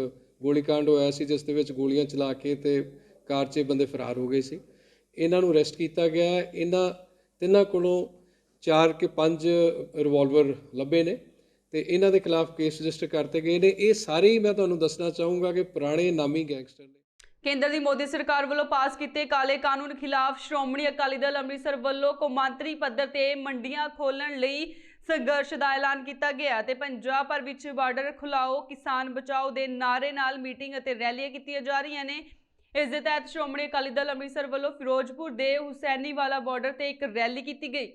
ਗੋਲੀकांड ਹੋਇਆ ਸੀ ਜਿਸ ਦੇ ਵਿੱਚ ਗੋਲੀਆਂ ਚਲਾ ਕੇ ਤੇ ਕਾਰ 'ਚ ਬੰਦੇ ਫਰਾਰ ਹੋ ਗਏ ਸੀ। ਇਹਨਾਂ ਨੂੰ ਅਰੈਸਟ ਕੀਤਾ ਗਿਆ। ਇਹਨਾਂ ਤਿੰਨਾਂ ਕੋਲੋਂ 4 ਕੇ 5 ਰਿਵਾਲਵਰ ਲੱਭੇ ਨੇ ਤੇ ਇਹਨਾਂ ਦੇ ਖਿਲਾਫ ਕੇਸ ਰਜਿਸਟਰ ਕਰਤੇ ਗਏ ਨੇ। ਇਹ ਸਾਰੇ ਹੀ ਮੈਂ ਤੁਹਾਨੂੰ ਦੱਸਣਾ ਚਾਹੂੰਗਾ ਕਿ ਪੁਰਾਣੇ ਨਾਮੀ ਗੈਂਗਸਟਰ ਨੇ। ਕੇਂਦਰ ਦੀ ਮੋਦੀ ਸਰਕਾਰ ਵੱਲੋਂ ਪਾਸ ਕੀਤੇ ਕਾਲੇ ਕਾਨੂੰਨ ਖਿਲਾਫ ਸ਼੍ਰੋਮਣੀ ਅਕਾਲੀ ਦਲ ਅੰਮ੍ਰਿਤਸਰ ਵੱਲੋਂ ਕੌਮਾਂਤਰੀ ਪੱਧਰ ਤੇ ਮੰਡੀਆਂ ਖੋਲ੍ਹਣ ਲਈ ਸੰਘਰਸ਼ ਦਾ ਐਲਾਨ ਕੀਤਾ ਗਿਆ ਤੇ ਪੰਜਾਬ ਭਰ ਵਿੱਚ ਬਾਰਡਰ ਖੁਲਾਓ, ਕਿਸਾਨ ਬਚਾਓ ਦੇ ਨਾਅਰੇ ਨਾਲ ਮੀਟਿੰਗ ਅਤੇ ਰੈਲੀਆਂ ਕੀਤੀਆਂ ਜਾ ਰਹੀਆਂ ਨੇ। ਇਸ ਦੇ ਤਹਿਤ ਸ਼੍ਰੋਮਣੀ ਅਕਾਲੀ ਦਲ ਅੰਮ੍ਰਿਤਸਰ ਵੱਲੋਂ ਫਿਰੋਜ਼ਪੁਰ ਦੇ ਹੁਸੈਨੀਵਾਲਾ ਬਾਰਡਰ ਤੇ ਇੱਕ ਰੈਲੀ ਕੀਤੀ ਗਈ।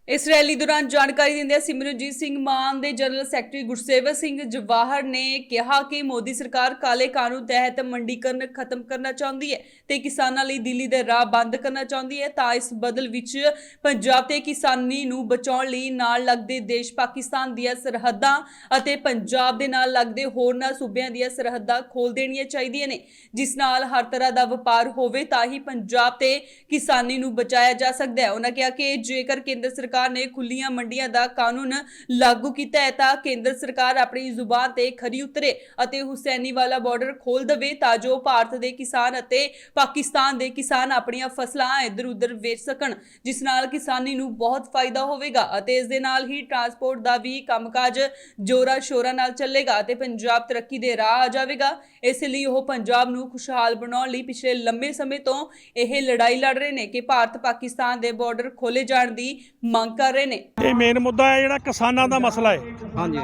ਇਸ ਰੈਲੀ ਦੌਰਾਨ ਜਾਣਕਾਰੀ ਦਿੰਦਿਆਂ ਸਿਮਰਨਜੀਤ ਸਿੰਘ ਮਾਨ ਦੇ ਜਨਰਲ ਸੈਕਟਰੀ ਗੁਰਸੇਵਕ ਸਿੰਘ ਜਵਾਹਰ ਨੇ ਕਿਹਾ ਕਿ ਮੋਦੀ ਸਰਕਾਰ ਕਾਲੇ ਕਾਨੂੰਨ ਤਹਿਤ ਮੰਡੀਕਰਨ ਖਤਮ ਕਰਨਾ ਚਾਹੁੰਦੀ ਹੈ ਤੇ ਕਿਸਾਨਾਂ ਲਈ ਦਿੱਲੀ ਦੇ ਰਾਹ ਬੰਦ ਕਰਨਾ ਚਾਹੁੰਦੀ ਹੈ, ਤਾਂ ਇਸ ਬਦਲ ਵਿੱਚ ਪੰਜਾਬ ਤੇ ਕਿਸਾਨੀ ਨੂੰ ਬਚਾਉਣ ਲਈ ਨਾਲ ਲੱਗਦੇ ਦੇਸ਼ ਪਾਕਿਸਤਾਨ ਦੀਆਂ ਸਰਹੱਦਾਂ ਅਤੇ ਪੰਜਾਬ ਦੇ ਨਾਲ ਲੱਗਦੇ ਹੋਰਨਾਂ ਸੂਬਿਆਂ ਦੀਆਂ ਸਰਹੱਦਾਂ ਖੋਲ੍ਹ ਦੇਣੀਆਂ ਚਾਹੀਦੀਆਂ ਨੇ, ਜਿਸ ਨਾਲ ਹਰ ਤਰ੍ਹਾਂ ਦਾ ਵਪਾਰ ਹੋਵੇ ਤਾਂ ਹੀ ਪੰਜਾਬ ਤੇ ਕਿਸਾਨੀ ਨੂੰ ਬਚਾਇਆ ਜਾ ਸਕਦਾ ਹੈ। ਉਹਨਾਂ ਕਿਹਾ ਕਿ ਜੇਕਰ ਕੇਂਦਰ ਸਰਕਾਰ ਨੇ ਖੁੱਲੀਆਂ ਮੰਡੀਆਂ ਦਾ ਕਾਨੂੰਨ ਲਾਗੂ ਕੀਤਾ ਹੈ ਤਾਂ ਕੇਂਦਰ ਸਰਕਾਰ ਆਪਣੀ ਜ਼ੁਬਾਨ ਤੇ ਖਰੀ ਉਤਰੇ ਅਤੇ ਹੁਸੈਨੀਵਾਲਾ ਬਾਰਡਰ ਖੋਲ ਦੇਵੇ ਤਾਂ ਜੋ ਭਾਰਤ ਦੇ ਕਿਸਾਨ ਅਤੇ ਪਾਕਿਸਤਾਨ ਦੇ ਕਿਸਾਨ ਆਪਣੀਆਂ ਫਸਲਾਂ ਇੱਧਰ ਉੱਧਰ ਵੇਚ ਸਕਣ, ਜਿਸ ਨਾਲ ਕਿਸਾਨੀ ਨੂੰ ਬਹੁਤ ਫਾਇਦਾ ਹੋਵੇਗਾ ਅਤੇ ਇਸ ਦੇ ਨਾਲ ਹੀ ਟਰਾਂਸਪੋਰਟ ਦਾ ਵੀ ਕੰਮਕਾਜ ਜੋਰਾਂ ਸ਼ੋਰਾਂ ਨਾਲ ਚੱਲੇਗਾ ਅਤੇ ਪੰਜਾਬ ਤਰੱਕੀ ਦੇ ਰਾਹ ਆ ਜਾਵੇਗਾ। ਇਸ ਲਈ ਉਹ ਪੰਜਾਬ ਨੂੰ ਖੁਸ਼ਹਾਲ ਬਣਾਉਣ ਲਈ ਪਿਛਲੇ ਲੰਬੇ ਸਮੇਂ ਤੋਂ ਇਹ ਲੜਾਈ ਲੜ ਰਹੇ ਨੇ ਕਿ ਭਾਰਤ ਪਾਕਿਸਤਾਨ ਦੇ ਬਾਰਡਰ ਖੋਲੇ ਜਾਣ ਦੀ ਮੰਗ ਕਰ ਰਹੇ ਨੇ। ਇਹ ਮੇਨ ਮੁੱਦਾ ਹੈ ਜਿਹੜਾ ਕਿਸਾਨਾਂ ਦਾ ਮਸਲਾ ਹੈ। ਹਾਂਜੀ,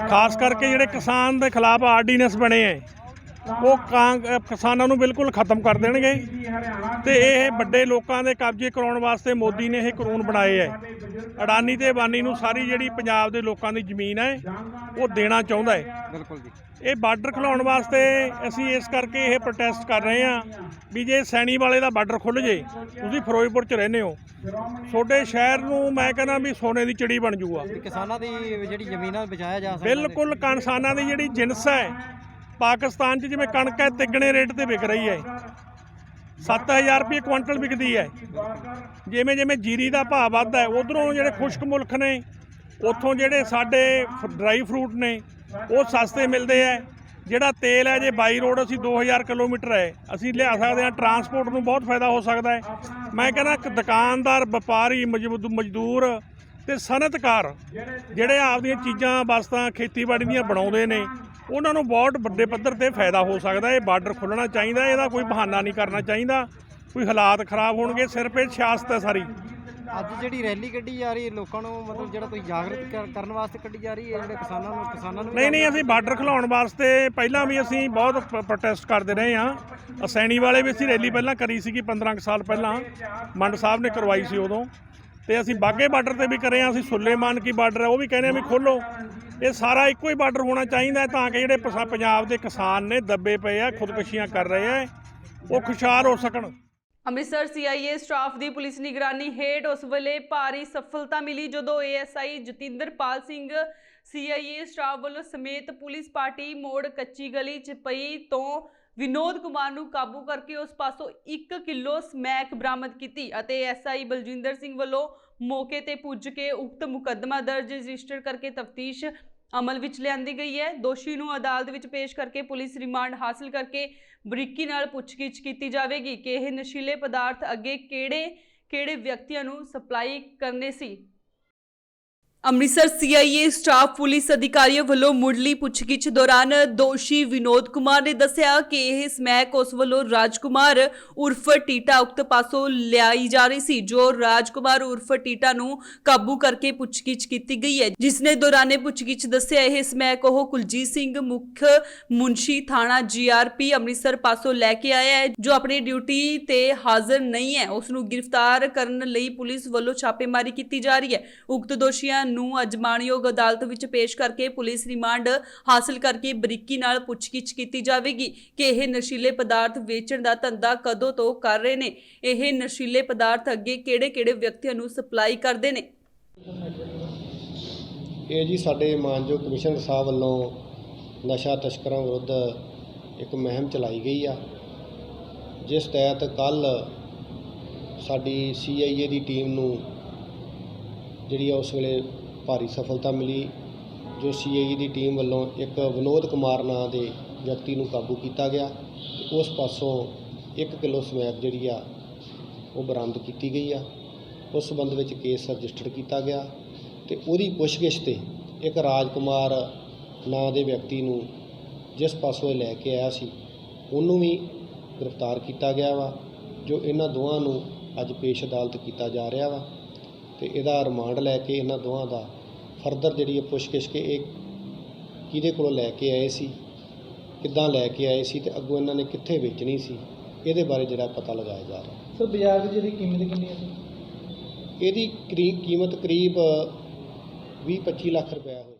ਖਾਸ ਕਰਕੇ ਜਿਹੜੇ ਕਿਸਾਨ ਦੇ ਖਿਲਾਫ ਆਰਡੀਨੈਂਸ ਬਣੇ ਹੈ ਉਹ ਕਿਸਾਨਾਂ ਨੂੰ ਬਿਲਕੁਲ ਖਤਮ ਕਰ ਦੇਣਗੇ ਤੇ ਇਹ ਵੱਡੇ ਲੋਕਾਂ ਦੇ ਕਬਜ਼ੇ ਕਰਾਉਣ ਵਾਸਤੇ ਮੋਦੀ ਨੇ ਇਹ ਕਾਨੂੰਨ ਬਣਾਏ ਹੈ। ਅਡਾਨੀ ਤੇ ਅਬਾਨੀ ਨੂੰ ਸਾਰੀ ਜਿਹੜੀ ਪੰਜਾਬ ਦੇ ਲੋਕਾਂ ਦੀ ਜ਼ਮੀਨ ਹੈ ਉਹ ਦੇਣਾ ਚਾਹੁੰਦਾ ਹੈ। ਬਿਲਕੁਲ ਜੀ, ਇਹ ਬਾਰਡਰ ਖੁਲਾਉਣ ਵਾਸਤੇ ਅਸੀਂ ਇਸ ਕਰਕੇ ਇਹ ਪ੍ਰੋਟੈਸਟ ਕਰ ਰਹੇ ਹਾਂ ਵੀ ਜੇ ਸੈਣੀ ਵਾਲੇ ਦਾ ਬਾਰਡਰ ਖੁੱਲ੍ਹ ਜੇ, ਤੁਸੀਂ ਫਿਰੋਜ਼ਪੁਰ 'ਚ ਰਹਿੰਦੇ ਹੋ, ਤੁਹਾਡੇ ਸ਼ਹਿਰ ਨੂੰ ਮੈਂ ਕਹਿੰਦਾ ਵੀ ਸੋਨੇ ਦੀ ਚਿੜੀ ਬਣ ਜੂਗਾ। ਕਿਸਾਨਾਂ ਦੀ ਜਿਹੜੀ ਜ਼ਮੀਨਾਂ ਬਚਾਇਆ ਜਾ ਸਕਦਾ। ਬਿਲਕੁਲ, ਕਿਸਾਨਾਂ ਦੀ ਜਿਹੜੀ ਜਿਣਸ ਹੈ ਪਾਕਿਸਤਾਨ 'ਚ ਜਿਵੇਂ ਕਣਕ ਹੈ ਤਿੱਗਣੇ ਰੇਟ ਤੇ ਵਿਕ ਰਹੀ ਹੈ, 7000 ਰੁਪਏ ਕੁਇੰਟਲ ਵਿਕਦੀ ਹੈ। ਜਿਵੇਂ ਜਿਵੇਂ ਜੀਰੀ ਦਾ ਭਾਅ ਵੱਧਦਾ ਹੈ ਉਧਰੋਂ ਜਿਹੜੇ ਖੁਸ਼ਕ ਮੁਲਕ ਨੇ ਉੱਥੋਂ ਜਿਹੜੇ ਸਾਡੇ ਡਰਾਈ ਫਰੂਟ ਨੇ ਉਹ ਸਸਤੇ ਮਿਲਦੇ ਹੈ। ਜਿਹੜਾ ਤੇਲ ਹੈ ਜੇ ਬਾਈ ਰੋਡ ਅਸੀਂ 2000 ਕਿਲੋਮੀਟਰ ਹੈ ਅਸੀਂ ਲਿਆ ਸਕਦੇ ਹਾਂ, ਟਰਾਂਸਪੋਰਟ ਨੂੰ ਬਹੁਤ ਫਾਇਦਾ ਹੋ ਸਕਦਾ ਹੈ। ਮੈਂ ਕਹਿੰਦਾ ਦੁਕਾਨਦਾਰ, ਵਪਾਰੀ, ਮਜ਼ਦੂਰ ਤੇ ਸਨਅਤਕਾਰ ਜਿਹੜੇ ਆਪਦੀਆਂ ਚੀਜ਼ਾਂ ਵਸਤਾਂ ਖੇਤੀਬਾੜੀ ਦੀਆਂ ਬਣਾਉਂਦੇ ਨੇ ਉਹਨਾਂ ਨੂੰ ਬਹੁਤ ਵੱਡੇ ਪੱਧਰ ਤੇ ਫਾਇਦਾ ਹੋ ਸਕਦਾ। ਇਹ ਬਾਰਡਰ ਖੁੱਲ੍ਹਣਾ ਚਾਹੀਦਾ, ਇਹਦਾ ਕੋਈ ਬਹਾਨਾ ਨਹੀਂ ਕਰਨਾ ਚਾਹੀਦਾ। ਕੋਈ ਹਾਲਾਤ ਖਰਾਬ ਹੋਣਗੇ, ਸਿਰਫ ਇਹ ਸਿਆਸਤ ਹੈ ਸਾਰੀ। ਅੱਜ ਜਿਹੜੀ ਰੈਲੀ ਕੱਢੀ ਜਾ ਰਹੀ ਹੈ ਲੋਕਾਂ ਨੂੰ ਮਤਲਬ ਜਿਹੜਾ ਤੁਸੀਂ ਜਾਗਰੂਕ ਕਰਨ ਵਾਸਤੇ ਕੱਢੀ ਜਾ ਰਹੀ ਹੈ ਜਿਹੜੇ ਕਿਸਾਨਾਂ ਨੂੰ ਨਹੀਂ ਅਸੀਂ ਬਾਰਡਰ ਖਿਲਾਉਣ ਵਾਸਤੇ ਪਹਿਲਾਂ ਵੀ ਅਸੀਂ ਬਹੁਤ ਪ੍ਰੋਟੈਸਟ ਕਰਦੇ ਰਹੇ ਹਾਂ। ਅਸੈਣੀ ਵਾਲੇ ਵੀ ਅਸੀਂ ਰੈਲੀ ਪਹਿਲਾਂ ਕਰੀ ਸੀਗੀ 15 ਕੁ ਸਾਲ ਪਹਿਲਾਂ, ਮੰਡ ਸਾਹਿਬ ਨੇ ਕਰਵਾਈ ਸੀ ਉਦੋਂ, ਤੇ ਅਸੀਂ ਬਾਗੇ ਬਾਰਡਰ ਤੇ ਵੀ ਕਰੇ ਹਾਂ। ਅਸੀਂ ਸੁਲੇਮਾਨ ਕੀ ਬਾਰਡਰ ਹੈ ਉਹ ਵੀ ਕਹਿੰਦੇ ਆ ਵੀ ਖੋਲ੍ਹੋ। ਇਹ ਸਾਰਾ ਇੱਕੋ ਹੀ ਬਾਰਡਰ ਹੋਣਾ ਚਾਹੀਦਾ ਤਾਂ ਕਿ ਜਿਹੜੇ ਪੰਜਾਬ ਦੇ ਕਿਸਾਨ ਨੇ ਦੱਬੇ ਪਏ ਆ, ਖੁਦਕੁਸ਼ੀਆਂ ਕਰ ਰਹੇ ਆ, ਉਹ ਖੁਸ਼ਹਾਲ ਹੋ ਸਕਣ। ਅੰਮ੍ਰਿਤਸਰ CIA ਸਟਾਫ ਦੀ ਪੁਲਿਸ ਨਿਗਰਾਨੀ ਹੇਠ ਉਸ ਵੇਲੇ ਭਾਰੀ ਸਫਲਤਾ ਮਿਲੀ ਜਦੋਂ ASI Jatinderpal Singh CIA staff ਵੱਲੋਂ ਸਮੇਤ ਪੁਲਿਸ ਪਾਰਟੀ ਮੋੜ ਕੱਚੀ ਗਲੀ 'ਚ ਪਈ ਤੋਂ ਵਿਨੋਦ ਕੁਮਾਰ ਨੂੰ ਕਾਬੂ ਕਰਕੇ ਉਸ ਪਾਸੋਂ 1 ਕਿਲੋ ਸਮੈਕ ਬਰਾਮਦ ਕੀਤੀ ਅਤੇ SI ਬਲਜਿੰਦਰ ਸਿੰਘ ਵੱਲੋਂ ਮੌਕੇ ਤੇ ਪੁੱਜ ਕੇ ਉਕਤ ਮੁਕੱਦਮਾ ਦਰਜ ਰਜਿਸਟਰ ਕਰਕੇ ਤਫਤੀਸ਼ ਅਮਲ ਵਿੱਚ ਲਿਆਂਦੀ ਗਈ ਹੈ। ਦੋਸ਼ੀ ਨੂੰ ਅਦਾਲਤ ਵਿੱਚ ਪੇਸ਼ ਕਰਕੇ ਪੁਲਿਸ ਰਿਮਾਂਡ ਹਾਸਲ ਕਰਕੇ ਬਰੀਕੀ ਨਾਲ ਪੁੱਛਗਿੱਛ ਕੀਤੀ ਜਾਵੇਗੀ ਕਿ ਇਹ ਨਸ਼ੀਲੇ ਪਦਾਰਥ ਅੱਗੇ ਕਿਹੜੇ ਵਿਅਕਤੀਆਂ ਨੂੰ ਸਪਲਾਈ ਕਰਨੇ ਸੀ। ਅੰਮ੍ਰਿਤਸਰ CIA ਸਟਾਫ ਪੁਲਿਸ ਅਧਿਕਾਰੀਆਂ ਵੱਲੋਂ ਮੁੱਢਲੀ ਪੁੱਛਗਿੱਛ ਦੌਰਾਨ ਦੋਸ਼ੀ ਵਿਨੋਦ ਕੁਮਾਰ ਨੇ ਦੱਸਿਆ ਕਿ ਇਹ ਸਮੈਕ ਉਸ ਵੱਲੋਂ ਰਾਜਕੁਮਾਰ ਉਰਫ ਟੀਟਾ ਉਕਤ ਪਾਸੋਂ ਲਿਆਈ ਜਾ ਰਹੀ ਸੀ, ਜੋ ਰਾਜਕੁਮਾਰ ਉਰਫ ਟੀਟਾ ਨੂੰ ਕਾਬੂ ਕਰਕੇ ਪੁੱਛਗਿੱਛ ਕੀਤੀ ਗਈ ਹੈ, ਜਿਸ ਨੇ ਦੌਰਾਨੇ ਪੁੱਛਗਿੱਛ ਦੱਸਿਆ ਇਹ ਸਮੈਕ ਉਹ ਕੁਲਜੀਤ ਸਿੰਘ ਮੁੱਖ ਮੁਨਸ਼ੀ ਥਾਣਾ GRP ਅੰਮ੍ਰਿਤਸਰ ਪਾਸੋਂ ਲੈ ਕੇ ਆਇਆ ਹੈ, ਜੋ ਆਪਣੀ ਡਿਊਟੀ ਤੇ ਹਾਜ਼ਰ ਨਹੀਂ ਹੈ। ਉਸ ਨੂੰ ਗ੍ਰਿਫਤਾਰ ਕਰਨ ਲਈ ਪੁਲਿਸ ਵੱਲੋਂ ਛਾਪੇਮਾਰੀ ਕੀਤੀ ਜਾ ਰਹੀ ਹੈ। ਉਕਤ ਦੋਸ਼ੀਆਂ ਨੂੰ ਅੱਜ ਮਾਣਯੋਗ ਅਦਾਲਤ ਵਿੱਚ ਪੇਸ਼ ਕਰਕੇ ਪੁਲਿਸ ਰਿਮਾਂਡ ਹਾਸਲ ਕਰਕੇ ਬਰੀਕੀ ਨਾਲ ਪੁੱਛਗਿੱਛ ਕੀਤੀ ਜਾਵੇਗੀ ਕਿ ਇਹ ਨਸ਼ੀਲੇ ਪਦਾਰਥ ਵੇਚਣ ਦਾ ਧੰਦਾ ਕਦੋਂ ਤੋਂ ਕਰ ਰਹੇ ਨੇ, ਇਹ ਨਸ਼ੀਲੇ ਪਦਾਰਥ ਅੱਗੇ ਕਿਹੜੇ ਵਿਅਕਤੀਆਂ ਨੂੰ ਸਪਲਾਈ ਕਰਦੇ ਨੇ। ਇਹ ਜੀ ਸਾਡੇ ਮਾਨਯੋਗ ਕਮਿਸ਼ਨਰ ਸਾਹਿਬ ਵੱਲੋਂ ਨਸ਼ਾ ਤਸਕਰਾਂ ਵਿਰੁੱਧ ਇੱਕ ਮੁਹਿੰਮ ਚਲਾਈ ਗਈ ਆ, ਜਿਸ ਤਹਿਤ ਕੱਲ ਸਾਡੀ CIA ਦੀ ਟੀਮ ਨੂੰ ਜਿਹੜੀ ਉਸ ਵੇਲੇ ਭਾਰੀ ਸਫਲਤਾ ਮਿਲੀ, ਜੋ CIA ਦੀ ਟੀਮ ਵੱਲੋਂ ਇੱਕ ਵਿਨੋਦ ਕੁਮਾਰ ਨਾਂ ਦੇ ਵਿਅਕਤੀ ਨੂੰ ਕਾਬੂ ਕੀਤਾ ਗਿਆ ਤੇ ਉਸ ਪਾਸੋਂ 1 ਕਿਲੋ ਸਮੈਕ ਜਿਹੜੀ ਆ ਉਹ ਬਰਾਮਦ ਕੀਤੀ ਗਈ ਆ। ਉਸ ਸੰਬੰਧ ਵਿੱਚ ਕੇਸ ਰਜਿਸਟਰ ਕੀਤਾ ਗਿਆ ਤੇ ਉਹਦੀ ਪੁੱਛਗਿੱਛ ਤੇ ਇੱਕ ਰਾਜਕੁਮਾਰ ਨਾਂ ਦੇ ਵਿਅਕਤੀ ਨੂੰ ਜਿਸ ਪਾਸੋਂ ਇਹ ਲੈ ਕੇ ਆਇਆ ਸੀ ਉਹਨੂੰ ਵੀ ਗ੍ਰਿਫਤਾਰ ਕੀਤਾ ਗਿਆ ਵਾ, ਜੋ ਇਹਨਾਂ ਦੋਵਾਂ ਨੂੰ ਅੱਜ ਪੇਸ਼ ਅਦਾਲਤ ਕੀਤਾ ਜਾ ਰਿਹਾ ਵਾ ਤੇ ਇਹਦਾ ਰਿਮਾਂਡ ਲੈ ਕੇ ਇਹਨਾਂ ਦੋਵਾਂ ਦਾ ਫਰਦਰ ਜਿਹੜੀ ਇਹ ਪੁੱਛਗਿੱਛ ਕਿ ਇਹ ਕਿਹਦੇ ਕੋਲੋਂ ਲੈ ਕੇ ਆਏ ਸੀ, ਕਿੱਦਾਂ ਲੈ ਕੇ ਆਏ ਸੀ ਤੇ ਅੱਗੋਂ ਇਹਨਾਂ ਨੇ ਕਿੱਥੇ ਵੇਚਣੀ ਸੀ, ਇਹਦੇ ਬਾਰੇ ਜਿਹੜਾ ਪਤਾ ਲਗਾਇਆ ਜਾ ਰਿਹਾ। ਸਰ ਬਾਜ਼ਾਰ ਵਿੱਚ ਇਹਦੀ ਕੀਮਤ ਕਿੰਨੀ ਹੈ? ਇਹਦੀ ਕੀਮਤ ਕਰੀਬ 20-25 ਲੱਖ ਰੁਪਇਆ ਹੋਈ।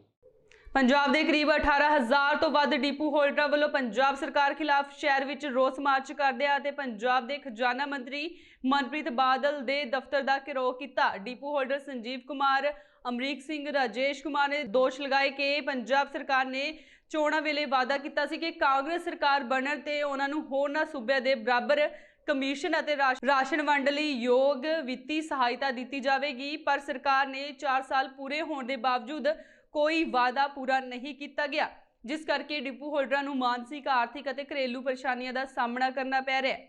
ਪੰਜਾਬ ਦੇ ਕਰੀਬ 18,000 ਤੋਂ ਵੱਧ ਡਿਪੂ ਹੋਲਡਰਾਂ ਵੱਲੋਂ ਪੰਜਾਬ ਸਰਕਾਰ ਖਿਲਾਫ ਸ਼ਹਿਰ ਵਿੱਚ ਰੋਸ ਮਾਰਚ ਕਰਦਿਆਂ ਅਤੇ ਪੰਜਾਬ ਦੇ ਖਜ਼ਾਨਾ ਮੰਤਰੀ ਮਨਪ੍ਰੀਤ ਬਾਦਲ ਦੇ ਦਫ਼ਤਰ ਦਾ ਘਿਰਾਓ ਕੀਤਾ। ਡਿਪੂ ਹੋਲਡਰ ਸੰਜੀਵ ਕੁਮਾਰ, ਅਮਰੀਕ ਸਿੰਘ, ਰਾਜੇਸ਼ ਕੁਮਾਰ ਨੇ ਦੋਸ਼ ਲਗਾਏ ਕਿ ਪੰਜਾਬ ਸਰਕਾਰ ਨੇ ਚੋਣਾਂ ਵੇਲੇ ਵਾਅਦਾ ਕੀਤਾ ਸੀ ਕਿ ਕਾਂਗਰਸ ਸਰਕਾਰ ਬਣਨ ਤੇ ਉਹਨਾਂ ਨੂੰ ਹੋਰਨਾਂ ਸੂਬਿਆਂ ਦੇ ਬਰਾਬਰ ਕਮਿਸ਼ਨ ਅਤੇ ਰਾਸ਼ਨ ਵੰਡ ਲਈ ਯੋਗ ਵਿੱਤੀ ਸਹਾਇਤਾ ਦਿੱਤੀ ਜਾਵੇਗੀ, ਪਰ ਸਰਕਾਰ ਨੇ 4 ਸਾਲ ਪੂਰੇ ਹੋਣ ਦੇ ਬਾਵਜੂਦ ਕੋਈ ਵਾਅਦਾ ਪੂਰਾ ਨਹੀਂ ਕੀਤਾ ਗਿਆ, ਜਿਸ ਕਰਕੇ ਡਿਪੂ ਹੋਲਡਰਾਂ ਨੂੰ ਮਾਨਸਿਕ, ਆਰਥਿਕ ਅਤੇ ਘਰੇਲੂ ਪਰੇਸ਼ਾਨੀਆਂ ਦਾ ਸਾਹਮਣਾ ਕਰਨਾ ਪੈ ਰਿਹਾ ਹੈ।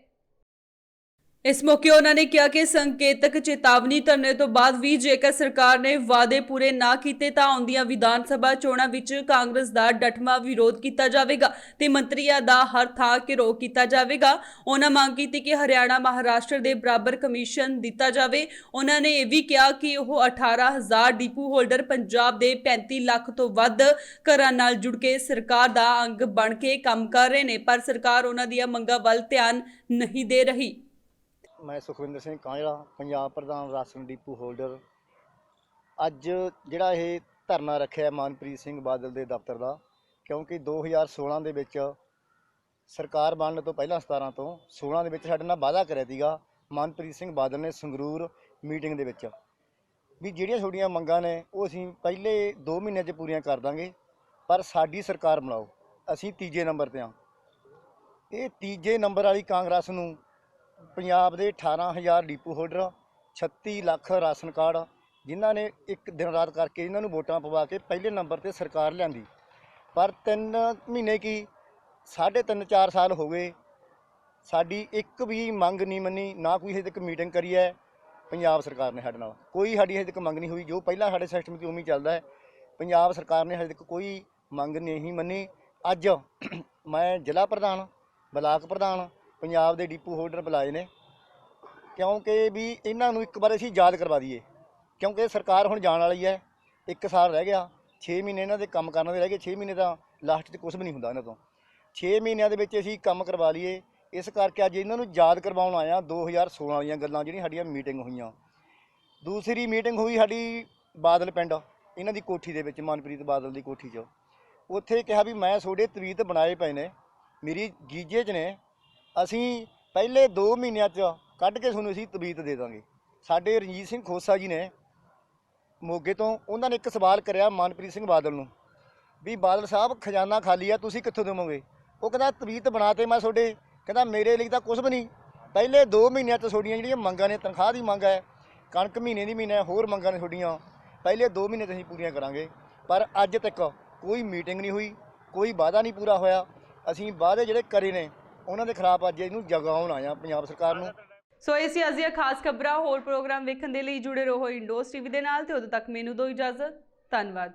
ਇਸ ਮੌਕੇ ਉਹਨਾਂ ਨੇ ਕਿਹਾ ਕਿ ਸੰਕੇਤਕ ਚੇਤਾਵਨੀ ਧਰਨੇ ਤੋਂ ਬਾਅਦ ਵੀ ਜੇਕਰ ਸਰਕਾਰ ਨੇ ਵਾਅਦੇ ਪੂਰੇ ਨਾ ਕੀਤੇ ਤਾਂ ਆਉਂਦੀਆਂ ਵਿਧਾਨ ਸਭਾ ਚੋਣਾਂ ਵਿੱਚ ਕਾਂਗਰਸ ਦਾ ਡਟਵਾਂ ਵਿਰੋਧ ਕੀਤਾ ਜਾਵੇਗਾ ਤੇ ਮੰਤਰੀਆਂ ਦਾ ਹਰ ਥਾਂ ਘਿਰਾਓ ਕੀਤਾ ਜਾਵੇਗਾ। ਉਹਨਾਂ ਮੰਗ ਕੀਤੀ ਕਿ ਹਰਿਆਣਾ, ਮਹਾਰਾਸ਼ਟਰ ਦੇ ਬਰਾਬਰ ਕਮਿਸ਼ਨ ਦਿੱਤਾ ਜਾਵੇ। ਉਹਨਾਂ ਨੇ ਇਹ ਵੀ ਕਿਹਾ ਕਿ ਉਹ 18,000 ਡਿਪੂ ਹੋਲਡਰ ਪੰਜਾਬ ਦੇ 35 ਲੱਖ ਤੋਂ ਵੱਧ ਘਰਾਂ ਨਾਲ ਜੁੜ ਕੇ ਸਰਕਾਰ ਦਾ ਅੰਗ ਬਣ ਕੇ ਕੰਮ ਕਰ ਰਹੇ ਨੇ, ਪਰ ਸਰਕਾਰ ਉਹਨਾਂ ਦੀਆਂ ਮੰਗਾਂ ਵੱਲ ਧਿਆਨ ਨਹੀਂ ਦੇ ਰਹੀ। ਮੈਂ ਸੁਖਵਿੰਦਰ ਸਿੰਘ ਕਾਂਝਲਾ, ਪੰਜਾਬ ਪ੍ਰਧਾਨ ਰਾਸ਼ਨ ਡਿਪੂ ਹੋਲਡਰ। ਅੱਜ ਜਿਹੜਾ ਇਹ ਧਰਨਾ ਰੱਖਿਆ ਮਨਪ੍ਰੀਤ ਸਿੰਘ ਬਾਦਲ ਦੇ ਦਫ਼ਤਰ ਦਾ, ਕਿਉਂਕਿ 2016 ਦੇ ਵਿੱਚ ਸਰਕਾਰ ਬਣਨ ਤੋਂ ਪਹਿਲਾਂ 17 ਤੋਂ 16 ਦੇ ਵਿੱਚ ਸਾਡੇ ਨਾਲ ਵਾਅਦਾ ਕਰਿਆ ਸੀਗਾ ਮਨਪ੍ਰੀਤ ਸਿੰਘ ਬਾਦਲ ਨੇ ਸੰਗਰੂਰ ਮੀਟਿੰਗ ਦੇ ਵਿੱਚ ਵੀ ਜਿਹੜੀਆਂ ਤੁਹਾਡੀਆਂ ਮੰਗਾਂ ਨੇ ਉਹ ਅਸੀਂ ਪਹਿਲੇ 2 ਮਹੀਨਿਆਂ 'ਚ ਪੂਰੀਆਂ ਕਰ ਦਾਂਗੇ, ਪਰ ਸਾਡੀ ਸਰਕਾਰ ਬਣਾਓ, ਅਸੀਂ ਤੀਜੇ ਨੰਬਰ 'ਤੇ ਹਾਂ। ਇਹ ਤੀਜੇ ਨੰਬਰ ਵਾਲੀ ਕਾਂਗਰਸ ਨੂੰ ਪੰਜਾਬ ਦੇ 18,000 depot holder, 36 lakh ration card, ਜਿਨ੍ਹਾਂ ਨੇ ਇੱਕ ਦਿਨ ਰਾਤ ਕਰਕੇ ਇਹਨਾਂ ਨੂੰ ਵੋਟਾਂ ਪਵਾ ਕੇ ਪਹਿਲੇ ਨੰਬਰ 'ਤੇ ਸਰਕਾਰ ਲਿਆਂਦੀ, ਪਰ 3 ਮਹੀਨੇ ਕੀ 3.5-4 ਸਾਲ ਹੋ ਗਏ, ਸਾਡੀ ਇੱਕ ਵੀ ਮੰਗ ਨਹੀਂ ਮੰਨੀ, ਨਾ ਕੋਈ ਹਜੇ ਤੱਕ ਮੀਟਿੰਗ ਕਰੀ ਹੈ ਪੰਜਾਬ ਸਰਕਾਰ ਨੇ ਸਾਡੇ ਨਾਲ, ਕੋਈ ਸਾਡੀ ਹਜੇ ਤੱਕ ਮੰਗ ਨਹੀਂ ਹੋਈ। ਜੋ ਪਹਿਲਾਂ ਸਾਡੇ ਸਿਸਟਮ 'ਚ ਉਵੇਂ ਹੀ ਚੱਲਦਾ ਹੈ, ਪੰਜਾਬ ਸਰਕਾਰ ਨੇ ਹਜੇ ਤੱਕ ਕੋਈ ਮੰਗ ਨਹੀਂ ਮੰਨੀ। ਅੱਜ ਮੈਂ ਜ਼ਿਲ੍ਹਾ ਪ੍ਰਧਾਨ, ਬਲਾਕ ਪ੍ਰਧਾਨ ਪੰਜਾਬ ਦੇ ਡਿਪੂ ਹੋਲਡਰ ਬੁਲਾਏ ਨੇ ਕਿਉਂਕਿ ਵੀ ਇਹਨਾਂ ਨੂੰ ਇੱਕ ਵਾਰ ਅਸੀਂ ਯਾਦ ਕਰਵਾ ਦਈਏ, ਕਿਉਂਕਿ ਸਰਕਾਰ ਹੁਣ ਜਾਣ ਵਾਲੀ ਹੈ, 1 ਸਾਲ ਰਹਿ ਗਿਆ, 6 ਮਹੀਨੇ ਇਹਨਾਂ ਦੇ ਕੰਮ ਕਰਨ ਦੇ ਰਹਿ ਗਏ, 6 ਮਹੀਨੇ ਤਾਂ ਲਾਸਟ 'ਚ ਕੁਝ ਵੀ ਨਹੀਂ ਹੁੰਦਾ ਇਹਨਾਂ ਤੋਂ। 6 ਮਹੀਨਿਆਂ ਦੇ ਵਿੱਚ ਅਸੀਂ ਕੰਮ ਕਰਵਾ ਲਈਏ, ਇਸ ਕਰਕੇ ਅੱਜ ਇਹਨਾਂ ਨੂੰ ਯਾਦ ਕਰਵਾਉਣ ਆਇਆ 2016 ਵਾਲੀਆਂ ਗੱਲਾਂ ਜਿਹੜੀਆਂ ਸਾਡੀਆਂ ਮੀਟਿੰਗ ਹੋਈਆਂ। ਦੂਸਰੀ ਮੀਟਿੰਗ ਹੋਈ ਸਾਡੀ ਬਾਦਲ ਪਿੰਡ, ਇਹਨਾਂ ਦੀ ਕੋਠੀ ਦੇ ਵਿੱਚ, ਮਨਪ੍ਰੀਤ ਬਾਦਲ ਦੀ ਕੋਠੀ 'ਚ। ਉੱਥੇ ਕਿਹਾ ਵੀ ਮੈਂ ਤੁਹਾਡੇ ਤਵੀਤ ਬਣਾਏ ਪਏ ਨੇ, ਮੇਰੀ ਗੀਜੇ 'ਚ ਨੇ, ਅਸੀਂ ਪਹਿਲੇ 2 ਮਹੀਨਿਆਂ 'ਚ ਕੱਢ ਕੇ ਤੁਹਾਨੂੰ ਅਸੀਂ ਤਵੀਤ ਦੇ ਦਾਂਗੇ। ਸਾਡੇ ਰਣਜੀਤ ਸਿੰਘ ਖੋਸਾ ਜੀ ਨੇ ਮੋਗੇ ਤੋਂ, ਉਹਨਾਂ ਨੇ ਇੱਕ ਸਵਾਲ ਕਰਿਆ ਮਨਪ੍ਰੀਤ ਸਿੰਘ ਬਾਦਲ ਨੂੰ ਵੀ ਬਾਦਲ ਸਾਹਿਬ ਖਜ਼ਾਨਾ ਖਾਲੀ ਆ, ਤੁਸੀਂ ਕਿੱਥੋਂ ਦੇਵੋਗੇ? ਉਹ ਕਹਿੰਦਾ ਤਵੀਤ ਬਣਾ ਤੇ ਮੈਂ ਤੁਹਾਡੇ, ਕਹਿੰਦਾ ਮੇਰੇ ਲਈ ਤਾਂ ਕੁਝ ਵੀ ਨਹੀਂ, ਪਹਿਲੇ 2 ਮਹੀਨਿਆਂ 'ਚ ਤੁਹਾਡੀਆਂ ਜਿਹੜੀਆਂ ਮੰਗਾਂ ਨੇ, ਤਨਖਾਹ ਦੀ ਮੰਗ ਹੈ, ਕਣਕ ਮਹੀਨੇ ਦੀ ਮਹੀਨਾ, ਹੋਰ ਮੰਗਾਂ ਨੇ ਤੁਹਾਡੀਆਂ, ਪਹਿਲੇ 2 ਮਹੀਨੇ 'ਚ ਅਸੀਂ ਪੂਰੀਆਂ ਕਰਾਂਗੇ। ਪਰ ਅੱਜ ਤੱਕ ਕੋਈ ਮੀਟਿੰਗ ਨਹੀਂ ਹੋਈ, ਕੋਈ ਵਾਅਦਾ ਨਹੀਂ ਪੂਰਾ ਹੋਇਆ। ਅਸੀਂ ਵਾਅਦੇ ਜਿਹੜੇ ਕਰੇ ਨੇ ਉਹਨਾਂ ਦੇ ਖਿਲਾਫ ਅੱਜ ਇਹਨੂੰ ਜਗਾਉਣ ਆਇਆ ਪੰਜਾਬ ਸਰਕਾਰ ਨੂੰ। ਸੋ ਇਹ ਸੀ ਅੱਜ ਦੀਆਂ ਖਾਸ ਖਬਰਾਂ। ਹੋਰ ਪ੍ਰੋਗਰਾਮ ਵੇਖਣ ਦੇ ਲਈ ਜੁੜੇ ਰਹੋ ਇੰਡੋਸ ਟੀਵੀ ਦੇ ਨਾਲ, ਤੇ ਉਦੋਂ ਤੱਕ ਮੈਨੂੰ ਦਿਓ ਇਜਾਜ਼ਤ। ਧੰਨਵਾਦ।